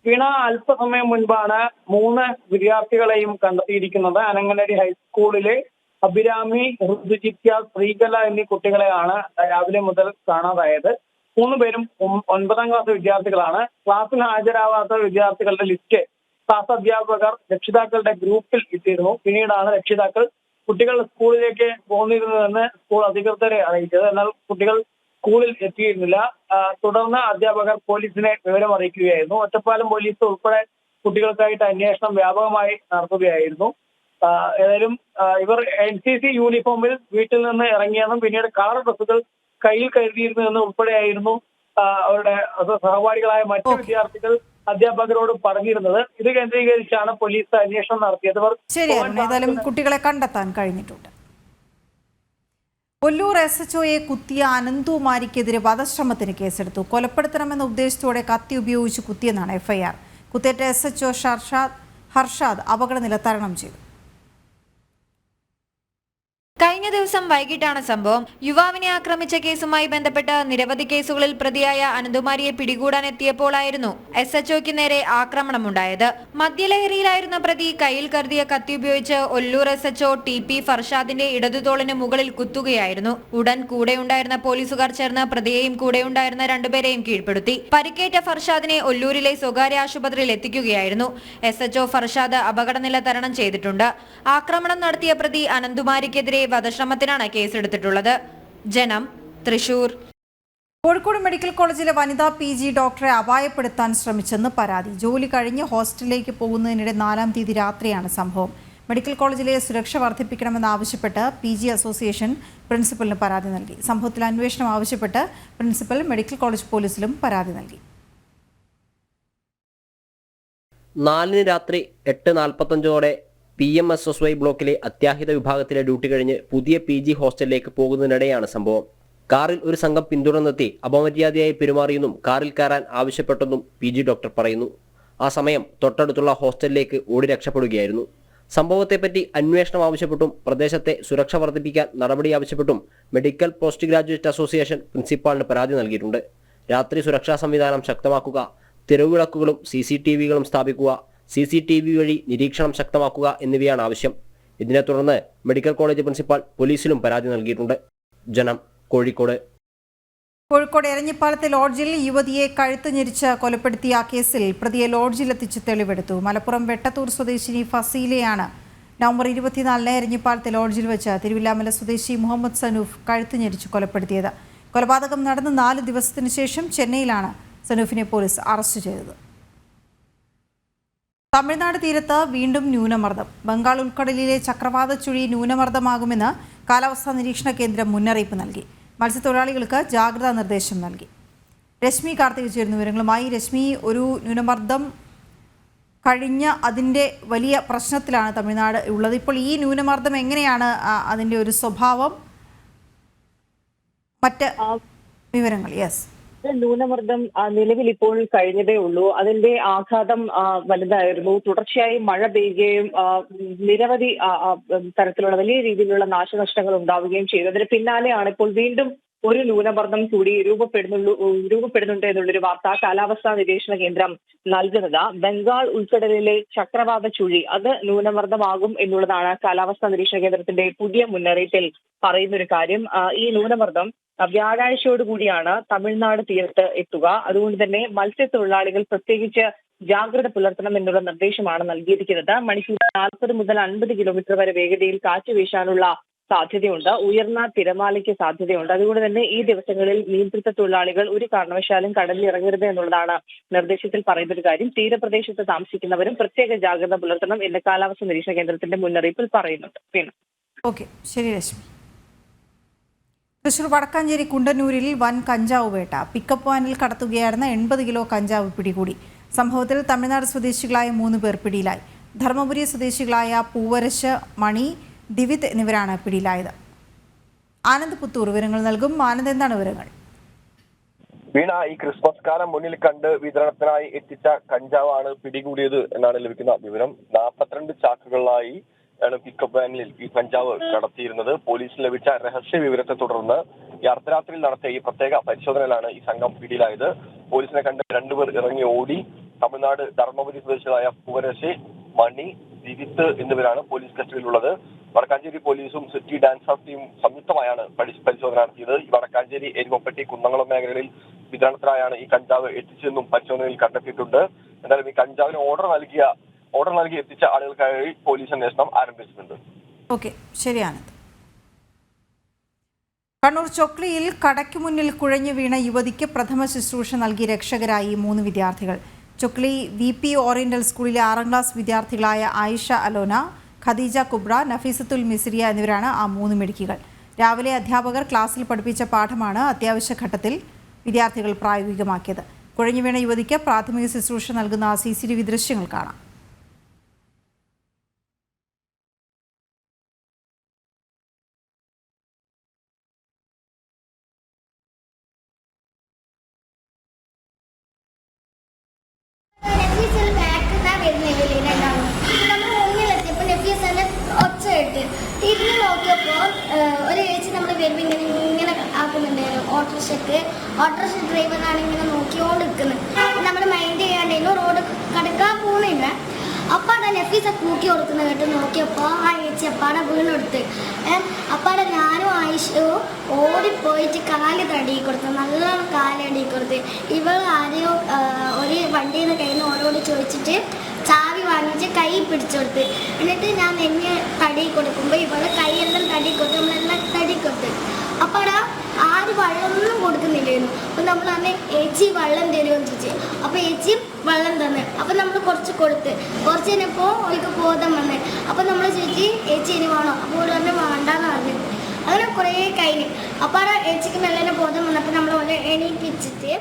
വീണ, അല്പസമയം മുൻപാണ് 3 വിദ്യാർത്ഥികളെയും കണ്ടെത്തിയിരിക്കുന്നത്. അനങ്ങനടി ഹൈസ്കൂളിലെ അഭിരാമി, ഋതുജിത്യ, ശ്രീകല എന്നീ കുട്ടികളെയാണ് രാവിലെ മുതൽ കാണാതായത്. 3 പേരും 9ാം ക്ലാസ് വിദ്യാർത്ഥികളാണ്. ക്ലാസ്സിൽ ഹാജരാവാത്ത വിദ്യാർത്ഥികളുടെ ലിസ്റ്റ് ക്ലാസ് അധ്യാപകർ രക്ഷിതാക്കളുടെ ഗ്രൂപ്പിൽ ഇട്ടിരുന്നു. പിന്നീടാണ് രക്ഷിതാക്കൾ കുട്ടികൾ സ്കൂളിലേക്ക് പോകുന്നിരുന്നതെന്ന് സ്കൂൾ അധികൃതരെ അറിയിച്ചത്. എന്നാൽ കുട്ടികൾ സ്കൂളിൽ എത്തിയിരുന്നില്ല. തുടർന്ന് അധ്യാപകർ പോലീസിനെ വിവരം അറിയിക്കുകയായിരുന്നു. ഒറ്റപ്പാലം പോലീസ് ഉൾപ്പെടെ കുട്ടികൾക്കായിട്ട് അന്വേഷണം വ്യാപകമായി നടത്തുകയായിരുന്നു. ഏതായാലും ഇവർ NCC യൂണിഫോമിൽ വീട്ടിൽ നിന്ന് ഇറങ്ങിയെന്നും പിന്നീട് കളർ ഡ്രസ്സുകൾ കയ്യിൽ കരുതിയിരുന്നതെന്നും ഉൾപ്പെടെയായിരുന്നു അവരുടെ സഹപാഠികളായ മറ്റു വിദ്യാർത്ഥികൾ അധ്യാപകരോട് പറഞ്ഞിരുന്നത്. ഇത് കേന്ദ്രീകരിച്ചാണ് പോലീസ് അന്വേഷണം നടത്തിയത്. ഏതായാലും കുട്ടികളെ കണ്ടെത്താൻ കഴിഞ്ഞിട്ടുണ്ട്. ഒല്ലൂർ SHOയെ കുത്തിയ അനന്തുമാരിക്കെതിരെ വധശ്രമത്തിന് കേസെടുത്തു. കൊലപ്പെടുത്തണമെന്ന ഉദ്ദേശത്തോടെ കത്തി ഉപയോഗിച്ച് കുത്തിയെന്നാണ് FIR. കുത്തേറ്റ SHO ഹർഷാദ് അപകടനില തരണം ചെയ്തു. കഴിഞ്ഞ ദിവസം വൈകിട്ടാണ് സംഭവം. യുവാവിനെ ആക്രമിച്ച കേസുമായി ബന്ധപ്പെട്ട് നിരവധി കേസുകളിൽ പ്രതിയായ അനന്തുമാരിയെ പിടികൂടാൻ എത്തിയപ്പോഴായിരുന്നു SHOയ്ക്ക് നേരെ ആക്രമണമുണ്ടായത്. മദ്യലഹരിയിലായിരുന്ന പ്രതി കയ്യിൽ കരുതിയ കത്തി ഉപയോഗിച്ച് ഒല്ലൂർ SHO TP ഫർഷാദിന്റെ ഇടതുതോളിന് മുകളിൽ കുത്തുകയായിരുന്നു. ഉടൻ കൂടെയുണ്ടായിരുന്ന പോലീസുകാർ ചേർന്ന് പ്രതിയെയും കൂടെയുണ്ടായിരുന്ന 2 പേരെയും കീഴ്പ്പെടുത്തി. പരിക്കേറ്റ ഫർഷാദിനെ ഒല്ലൂരിലെ സ്വകാര്യ ആശുപത്രിയിൽ എത്തിക്കുകയായിരുന്നു. SHO ഫർഷാദ് അപകടനില തരണം ചെയ്തിട്ടുണ്ട്. ആക്രമണം നടത്തിയ പ്രതി അനന്തുമാരിക്കെതിരെ വധശ്രമത്തിനാണ് കേസെടുത്തിട്ടുള്ളത്. ജനം, തൃശൂർ. കോഴിക്കോട് മെഡിക്കൽ കോളേജിലെ വനിതാ PG ഡോക്ടറെ അപായപ്പെടുത്താൻ ശ്രമിച്ചെന്ന് പരാതി. ജോലി കഴിഞ്ഞ് ഹോസ്റ്റലിലേക്ക് പോകുന്നതിനിടെ 4-ാം തീയതി രാത്രിയാണ് സംഭവം. മെഡിക്കൽ കോളേജിലെ സുരക്ഷ വർദ്ധിപ്പിക്കണമെന്നാവശ്യപ്പെട്ട് PG അസോസിയേഷൻ പ്രിൻസിപ്പലിന് പരാതി നൽകി. സംഭവത്തിൽ അന്വേഷണം ആവശ്യപ്പെട്ട് പ്രിൻസിപ്പൽ മെഡിക്കൽ കോളേജ് പോലീസിലും പരാതി നൽകി. 4-ന് രാത്രി 8:45 PMSSY ബ്ലോക്കിലെ അത്യാഹിത വിഭാഗത്തിലെ ഡ്യൂട്ടി കഴിഞ്ഞ് പുതിയ PG ഹോസ്റ്റലിലേക്ക് പോകുന്നതിനിടെയാണ് സംഭവം. കാറിൽ ഒരു സംഘം പിന്തുടർന്നെത്തി അപമര്യാദയായി പെരുമാറിയെന്നും കാറിൽ കയറാൻ ആവശ്യപ്പെട്ടെന്നും PG ഡോക്ടർ പറയുന്നു. ആ സമയം തൊട്ടടുത്തുള്ള ഹോസ്റ്റലിലേക്ക് ഓടി രക്ഷപ്പെടുകയായിരുന്നു. സംഭവത്തെപ്പറ്റി അന്വേഷണം ആവശ്യപ്പെട്ടും പ്രദേശത്തെ സുരക്ഷ വർദ്ധിപ്പിക്കാൻ നടപടി ആവശ്യപ്പെട്ടും മെഡിക്കൽ പോസ്റ്റ് ഗ്രാജുവേറ്റ് അസോസിയേഷൻ പ്രിൻസിപ്പാളിന് പരാതി നൽകിയിട്ടുണ്ട്. രാത്രി സുരക്ഷാ സംവിധാനം ശക്തമാക്കുക, തെരുവുവിളക്കുകളും CCTVകളും സ്ഥാപിക്കുക, CCTV വഴി നിരീക്ഷണം ശക്തമാക്കുക എന്നിവയാണ് ആവശ്യം. ഇതിനെ തുടർന്ന് മെഡിക്കൽ കോളേജ് പ്രിൻസിപ്പാൾ പോലീസിലും പരാതി നൽകിയിട്ടുണ്ട്. ജനം, കോഴിക്കോട്. കോഴിക്കോട് എരഞ്ഞിപ്പാലത്തെ ലോഡ്ജിൽ യുവതിയെ കഴുത്ത് ഞെരിച്ച് കൊലപ്പെടുത്തിയ കേസിൽ പ്രതിയെ ലോഡ്ജിലെത്തിച്ച് തെളിവെടുത്തു. മലപ്പുറം വെട്ടത്തൂർ സ്വദേശിനി ഫസീലയാണ് നവംബർ 24-ന് എരഞ്ഞിപ്പാലത്തെ ലോഡ്ജിൽ വെച്ച് തിരുവില്ലാമല സ്വദേശി മുഹമ്മദ് സനൂഫ് കഴുത്ത് ഞെരിച്ച് കൊലപ്പെടുത്തിയത്. കൊലപാതകം നടന്ന് 4 ദിവസത്തിന് ശേഷം ചെന്നൈയിലാണ് സനൂഫിനെ പോലീസ് അറസ്റ്റ് ചെയ്തത്. തമിഴ്നാട് തീരത്ത് വീണ്ടും ന്യൂനമർദ്ദം. ബംഗാൾ ഉൾക്കടലിലെ ചക്രവാത ചുഴി ന്യൂനമർദ്ദമാകുമെന്ന് കാലാവസ്ഥാ നിരീക്ഷണ കേന്ദ്രം മുന്നറിയിപ്പ് നൽകി. മത്സ്യത്തൊഴിലാളികൾക്ക് ജാഗ്രതാ നിർദ്ദേശം നൽകി. രശ്മി കാർത്തിക് ചേരുന്ന വിവരങ്ങളുമായി. രശ്മി, ഒരു ന്യൂനമർദ്ദം കഴിഞ്ഞ അതിൻ്റെ വലിയ പ്രശ്നത്തിലാണ് തമിഴ്നാട് ഉള്ളത്. ഇപ്പോൾ ഈ ന്യൂനമർദ്ദം എങ്ങനെയാണ് അതിൻ്റെ ഒരു സ്വഭാവം, മറ്റ് വിവരങ്ങൾ? യെസ്, ന്യൂനമർദ്ദം നിലവിൽ ഇപ്പോൾ കഴിഞ്ഞതേ ഉള്ളൂ. അതിന്റെ ആഘാതം വലുതായിരുന്നു. തുടർച്ചയായി മഴ പെയ്യുകയും നിരവധി തരത്തിലുള്ള വലിയ രീതിയിലുള്ള നാശനഷ്ടങ്ങൾ ഉണ്ടാവുകയും ചെയ്തു. അതിന് പിന്നാലെയാണ് ഇപ്പോൾ വീണ്ടും ഒരു ന്യൂനമർദ്ദം കൂടി രൂപപ്പെടുന്നുണ്ട് എന്നുള്ളൊരു വാർത്ത കാലാവസ്ഥാ നിരീക്ഷണ കേന്ദ്രം നൽകുന്നത്. ബംഗാൾ ഉൾക്കടലിലെ ചക്രവാത ചുഴി അത് ന്യൂനമർദ്ദമാകും എന്നുള്ളതാണ് കാലാവസ്ഥാ നിരീക്ഷണ കേന്ദ്രത്തിന്റെ പുതിയ മുന്നറിയിപ്പിൽ പറയുന്നൊരു കാര്യം. ഈ ന്യൂനമർദ്ദം വ്യാഴാഴ്ചയോടുകൂടിയാണ് തമിഴ്നാട് തീരത്ത് എത്തുക. അതുകൊണ്ട് തന്നെ മത്സ്യത്തൊഴിലാളികൾ പ്രത്യേകിച്ച് ജാഗ്രത പുലർത്തണം എന്നുള്ള നിർദ്ദേശമാണ് നൽകിയിരിക്കുന്നത്. മണിക്കൂർ 40 മുതൽ 50 കിലോമീറ്റർ വരെ വേഗതയിൽ കാറ്റ് വീശാനുള്ള സാധ്യതയുണ്ട്. ഉയർന്ന തിരമാലയ്ക്ക് സാധ്യതയുണ്ട്. അതുകൊണ്ട് തന്നെ ഈ ദിവസങ്ങളിൽ മീൻപിടുത്ത തൊഴിലാളികൾ ഒരു കാരണവശാലും കടലിൽ ഇറങ്ങരുത് എന്നുള്ളതാണ് നിർദ്ദേശത്തിൽ പറയുന്ന ഒരു കാര്യം. തീരപ്രദേശത്ത് താമസിക്കുന്നവരും പ്രത്യേക ജാഗ്രത പുലർത്തണം എന്ന് കാലാവസ്ഥാ നിരീക്ഷണ കേന്ദ്രത്തിന്റെ മുന്നറിയിപ്പിൽ പറയുന്നുണ്ട്. ഓക്കെ, ശരി രശ്മി. തൃശൂർ വടക്കാഞ്ചേരി കുണ്ടന്നൂരിൽ വൻ കഞ്ചാവ് വേട്ട. പിക്കപ്പ് വാനിൽ കടത്തുകയായിരുന്ന 80 കിലോ കഞ്ചാവ് പിടികൂടി. സംഭവത്തിൽ തമിഴ്നാട് സ്വദേശികളായ 3 പേർ പിടിയിലായി. ധർമ്മപുരി സ്വദേശികളായ പൂവരശ്, മണി, ദിവിത് എന്നിവരാണ് പിടിയിലായത്. ആനന്ദ് പുത്തൂർ വിവരങ്ങൾ നൽകും. ആനന്ദ്, എന്താണ് വിവരങ്ങൾ? വീണ, ഈ ക്രിസ്മസ് കാലം മുന്നിൽ കണ്ട് വിതരണത്തിനായി എത്തിച്ച കഞ്ചാവാണ് പിടികൂടിയത് എന്നാണ് ലഭിക്കുന്ന വിവരം. 42 ചാക്കുകളിലായി ആണ് പിക്കപ്പ് വാനിൽ ഈ കഞ്ചാവ് കടത്തിയിരുന്നത്. പോലീസിന് ലഭിച്ച രഹസ്യ വിവരത്തെ തുടർന്ന് ഈ അർദ്ധരാത്രിയിൽ നടത്തിയ ഈ പ്രത്യേക പരിശോധനയിലാണ് ഈ സംഘം പിടിയിലായത്. പോലീസിനെ കണ്ട് 2 പേർ ഇറങ്ങി ഓടി. തമിഴ്നാട് ധർമ്മപുരി സ്വദേശികളായ പൂവരശി, മണി, ദിവിത്ത് എന്നിവരാണ് പോലീസ് കസ്റ്റഡിയിലുള്ളത്. വടക്കാഞ്ചേരി പോലീസും സിറ്റി ഡാൻസ് ഓഫ് ടീം സംയുക്തമായാണ് പരിശോധന നടത്തിയത്. ഈ വടക്കാഞ്ചേരി, എരുമപ്പെട്ടി, കുന്നംകുളം മേഖലകളിൽ വിതരണത്തിനായാണ് ഈ കഞ്ചാവ് എത്തിച്ചതെന്നും പരിശോധനയിൽ കണ്ടെത്തിയിട്ടുണ്ട്. എന്തായാലും ഈ കഞ്ചാവിന് ഓർഡർ നൽകി എത്തിച്ച ആളുകൾക്കായി പോലീസ് അന്വേഷണം ആരംഭിച്ചിട്ടുണ്ട്. ഓക്കെ, ശരിയാണ്. കണ്ണൂർ ചൊക്ലിയിൽ കടയ്ക്ക് മുന്നിൽ കുഴഞ്ഞു വീണ യുവതിക്ക് പ്രഥമ ശുശ്രൂഷ നൽകി രക്ഷകരായി 3 വിദ്യാർത്ഥികൾ. ചൊക്ലി VP ഓറിയന്റൽ സ്കൂളിലെ 6ാം ക്ലാസ് വിദ്യാർത്ഥികളായ ആയിഷ അലോന, ഖദീജ കുബ്ര, നഫീസത്തുൽ മിസ്രിയ എന്നിവരാണ് ആ 3 മിടുക്കികൾ. രാവിലെ അധ്യാപകർ ക്ലാസ്സിൽ പഠിപ്പിച്ച പാഠമാണ് അത്യാവശ്യ ഘട്ടത്തിൽ വിദ്യാർത്ഥികൾ പ്രായോഗികമാക്കിയത്. കുഴഞ്ഞു വീണ യുവതിക്ക് പ്രാഥമിക ശുശ്രൂഷ നൽകുന്ന CCTV ദൃശ്യങ്ങൾ കാണാം. തിരിഞ്ഞു നോക്കിയപ്പോൾ ഒരു ചേച്ചി നമ്മൾ വരുമ്പോൾ ഇങ്ങനെ ആക്കുന്നുണ്ടായിരുന്നു. ഓട്ടോറിക്ഷ ഡ്രൈവറാണ് ഇങ്ങനെ നോക്കിയോണ്ട് നിൽക്കുന്നത്. നമ്മൾ മൈൻഡ് ചെയ്യാണ്ടായിരുന്നു, റോഡ് കടക്കാൻ പോകുന്നില്ല. അപ്പാടെ നഫീസ കൂക്കി കൊടുക്കുന്ന കേട്ട് നോക്കിയപ്പോൾ ആ ചേച്ചി അപ്പാടെ വീണെടുത്ത്. അപ്പാടെ ഞാനും ആയിഷയും ഓടിപ്പോയിട്ട് കാല് തടി കൊടുത്തു, നല്ലോണം കാലടി കൊടുത്ത്. ഇവൾ ആരെയോ ഒരു വണ്ടിയിൽ നിന്ന് കയ്യിൽ നിന്ന് ഓരോട് ചോദിച്ചിട്ട് ചാവി വാങ്ങിച്ച് കൈ പിടിച്ചു കൊടുത്ത്. എന്നിട്ട് ഞാൻ എന്നെ തടി കൊടുക്കുമ്പോൾ ഇവളെ കൈയെല്ലാം തടി കൊടുത്ത്, നമ്മളെല്ലാം തടി കൊടുത്ത്. അപ്പോൾ അവിടെ ആര് വെള്ളമൊന്നും കൊടുക്കുന്നില്ലായിരുന്നു. അപ്പോൾ നമ്മൾ അന്ന് ഏച്ചി വെള്ളം തരുമെന്ന് ചോദിച്ചു. അപ്പോൾ ഏച്ചി വെള്ളം തന്നെ. അപ്പോൾ നമ്മൾ കുറച്ച് കൊടുത്ത്. കുറച്ച് കഴിഞ്ഞപ്പോൾ അവൾക്ക് ബോധം വന്ന്. അപ്പോൾ നമ്മൾ ചോദിച്ചു ഏച്ചി ഇനി വേണോ? അപ്പോൾ ഒരു പറഞ്ഞ് വേണ്ടാന്ന് പറഞ്ഞു. അങ്ങനെ കുറേ കഴിഞ്ഞ് അപ്പോൾ അവിടെ ഏച്ചിക്ക് മെല്ലനെ ബോധം വന്നപ്പോൾ നമ്മൾ അവരെ എണീപ്പിച്ചിട്ട്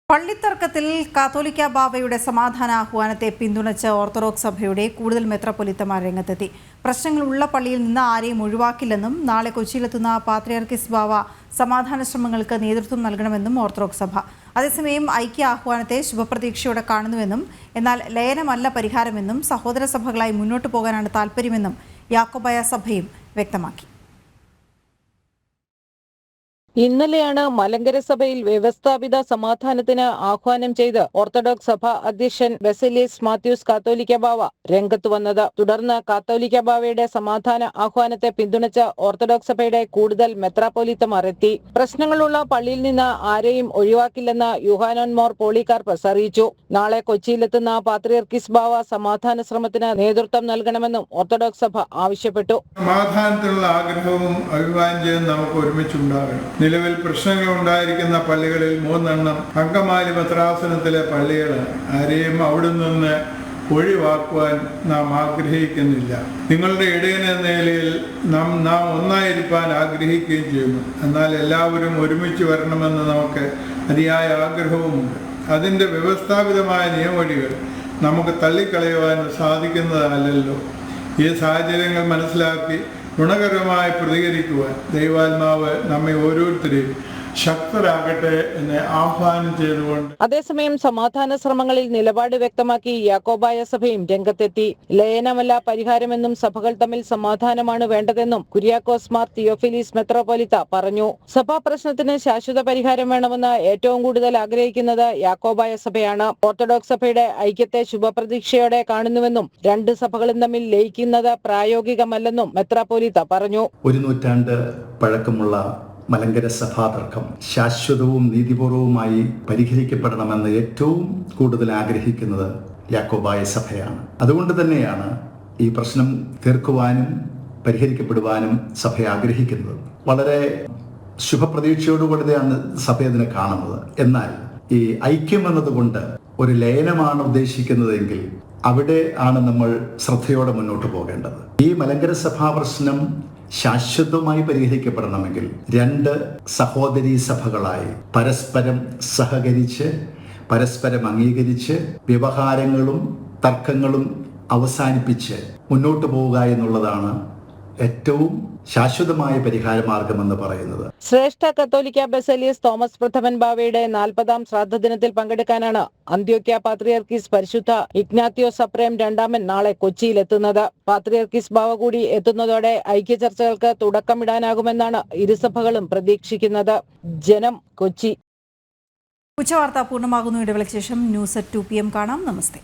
പള്ളിത്തർക്കത്തിൽ കാത്തോലിക്ക ബാവയുടെ സമാധാന ആഹ്വാനത്തെ പിന്തുണച്ച് ഓർത്തഡോക്സ് സഭയുടെ കൂടുതൽ മെത്രാപ്പൊലീത്തമാർ രംഗത്തെത്തി. പ്രശ്നങ്ങളുള്ള പള്ളിയിൽ നിന്ന് ആരെയും ഒഴിവാക്കില്ലെന്നും നാളെ കൊച്ചിയിലെത്തുന്ന പാത്രിയാർക്കീസ് ബാവ സമാധാന ശ്രമങ്ങൾക്ക് നേതൃത്വം നൽകണമെന്നും ഓർത്തഡോക്സ് സഭ. അതേസമയം ഐക്യ ആഹ്വാനത്തെ ശുഭപ്രതീക്ഷയോടെ കാണുന്നുവെന്നും എന്നാൽ ലയനമല്ല പരിഹാരമെന്നും സഹോദര സഭകളായി മുന്നോട്ടു പോകാനാണ് താൽപ്പര്യമെന്നും യാക്കോബായ സഭയും വ്യക്തമാക്കി. ഇന്നലെയാണ് മലങ്കര സഭയിൽ വ്യവസ്ഥാപിത സമാധാനത്തിന് ആഹ്വാനം ചെയ്ത് ഓർത്തഡോക്സ് സഭ അധ്യക്ഷൻ ബസേലിയസ് മാത്യൂസ് കാത്തോലിക്ക ബാവ രംഗത്ത് വന്നത്. തുടർന്ന് കാത്തോലിക്ക ബാവയുടെ സമാധാന ആഹ്വാനത്തെ പിന്തുണച്ച് ഓർത്തഡോക്സ് സഭയുടെ കൂടുതൽ മെത്രാപ്പൊലീത്തമാർ എത്തി. പ്രശ്നങ്ങളുള്ള പള്ളിയിൽ നിന്ന് ആരെയും ഒഴിവാക്കില്ലെന്ന് യൂഹാനോൻ മോർ പോളികാർപ്പസ് അറിയിച്ചു. നാളെ കൊച്ചിയിലെത്തുന്ന പാത്രിയാർക്കീസ് ബാവ സമാധാന ശ്രമത്തിന് നേതൃത്വം നൽകണമെന്നും ഓർത്തഡോക്സ് സഭ ആവശ്യപ്പെട്ടു. സമാധാനത്തിനുള്ള ആഗ്രഹവും അഭിവാഞ്ചയും നമുക്ക് ഒരുമിച്ചുണ്ടാകണം. നിലവിൽ പ്രശ്നങ്ങൾ ഉണ്ടായിരിക്കുന്ന പള്ളികളിൽ 3 അങ്കമാലി ഭദ്രാസനത്തിലെ പള്ളികളാണ്. ആരെയും അവിടെ നിന്ന് ഒഴിവാക്കുവാൻ നാം ആഗ്രഹിക്കുന്നില്ല. നിങ്ങളുടെ ഇടയൻ എന്ന നിലയിൽ നാം ഒന്നായിരിക്കാൻ ആഗ്രഹിക്കുകയും ചെയ്യുന്നു. എന്നാൽ എല്ലാവരും ഒരുമിച്ച് വരണമെന്ന് നമുക്ക് അതിയായ ആഗ്രഹവുമുണ്ട്. അതിൻ്റെ വ്യവസ്ഥാപിതമായ നിയമവഴികൾ നമുക്ക് തള്ളിക്കളയുവാൻ സാധിക്കുന്നതല്ലല്ലോ. ഈ സാഹചര്യങ്ങൾ മനസ്സിലാക്കി ഗുണകരമായി പ്രതികരിക്കുവാൻ ദൈവാത്മാവ് നമ്മെ ഓരോരുത്തരെയും ശക്തരാകട്ടെ എന്ന് ആഹ്വാനം ചെയ്തുകൊണ്ട് അതേസമയം സമാധാന ശ്രമങ്ങളിൽ നിലപാട് വ്യക്തമാക്കി യാക്കോബായ സഭയും രംഗത്തെത്തി. ലയനമല്ല പരിഹാരമെന്നും സഭകൾ തമ്മിൽ സമാധാനമാണ് വേണ്ടതെന്നും കുര്യാക്കോസ് മാർ തിയോഫിലിസ് മെത്രോപൊലിത്ത പറഞ്ഞു. സഭാ പ്രശ്നത്തിന് ശാശ്വത പരിഹാരം വേണമെന്ന് ഏറ്റവും കൂടുതൽ ആഗ്രഹിക്കുന്നത് യാക്കോബായ സഭയാണ്. ഓർത്തഡോക്സ് സഭയുടെ ഐക്യത്തെ ശുഭപ്രതീക്ഷയോടെ കാണുന്നുവെന്നും 2 സഭകളും തമ്മിൽ ലയിക്കുന്നത് പ്രായോഗികമല്ലെന്നും മെത്രോപൊലിത്ത പറഞ്ഞു. 1 നൂറ്റാണ്ട് പഴക്കമുള്ള മലങ്കര സഭാതർക്കം ശാശ്വതവും നീതിപൂർവവുമായി പരിഹരിക്കപ്പെടണമെന്ന് ഏറ്റവും കൂടുതൽ ആഗ്രഹിക്കുന്നത് യാക്കോബായ സഭയാണ്. അതുകൊണ്ട് തന്നെയാണ് ഈ പ്രശ്നം തീർക്കുവാനും പരിഹരിക്കപ്പെടുവാനും സഭ ആഗ്രഹിക്കുന്നത്. വളരെ ശുഭപ്രതീക്ഷയോടുകൂടിയാണ് സഭ ഇതിനെ കാണുന്നത്. എന്നാൽ ഈ ഐക്യം എന്നതുകൊണ്ട് ഒരു ലയനമാണ് ഉദ്ദേശിക്കുന്നതെങ്കിൽ അവിടെ ആണ് നമ്മൾ ശ്രദ്ധയോടെ മുന്നോട്ട് പോകേണ്ടത്. ഈ മലങ്കര സഭാ പ്രശ്നം ശാശ്വതമായി പരിഹരിക്കപ്പെടണമെങ്കിൽ 2 സഹോദരീ സഭകളായി പരസ്പരം സഹകരിച്ച് പരസ്പരം അംഗീകരിച്ച് വ്യവഹാരങ്ങളും തർക്കങ്ങളും അവസാനിപ്പിച്ച് മുന്നോട്ട് പോവുക എന്നുള്ളതാണ് ഏറ്റവും ശാശ്വതമായ പരിഹാര മാർഗമെന്ന് പറയുന്നത്. ശ്രേഷ്ഠ കത്തോലിക്ക ബസേലിയസ് തോമസ് പ്രഥമൻ ബാവയുടെ 40ാം ശ്രാദ്ധ ദിനത്തിൽ പങ്കെടുക്കാനാണ് അന്ത്യോക്യ പാത്രിയർക്കീസ് പരിശുദ്ധ ഇഗ്നാത്തിയോസ് അപ്രേം രണ്ടാമൻ നാളെ കൊച്ചിയിലെത്തുന്നത്. പാത്രിയർക്കീസ് ബാവ കൂടി എത്തുന്നതോടെ ഐക്യചർച്ചകൾക്ക് തുടക്കമിടാനാകുമെന്നാണ് ഇരുസഭകളും പ്രതീക്ഷിക്കുന്നത്. ജനം, കൊച്ചി. ഉച്ചവാർത്ത പൂർണ്ണമാകുന്നു. ഇടവേളയ്ക്ക് ശേഷം ന്യൂസ് at 2 PM കാണാം. നമസ്തേ.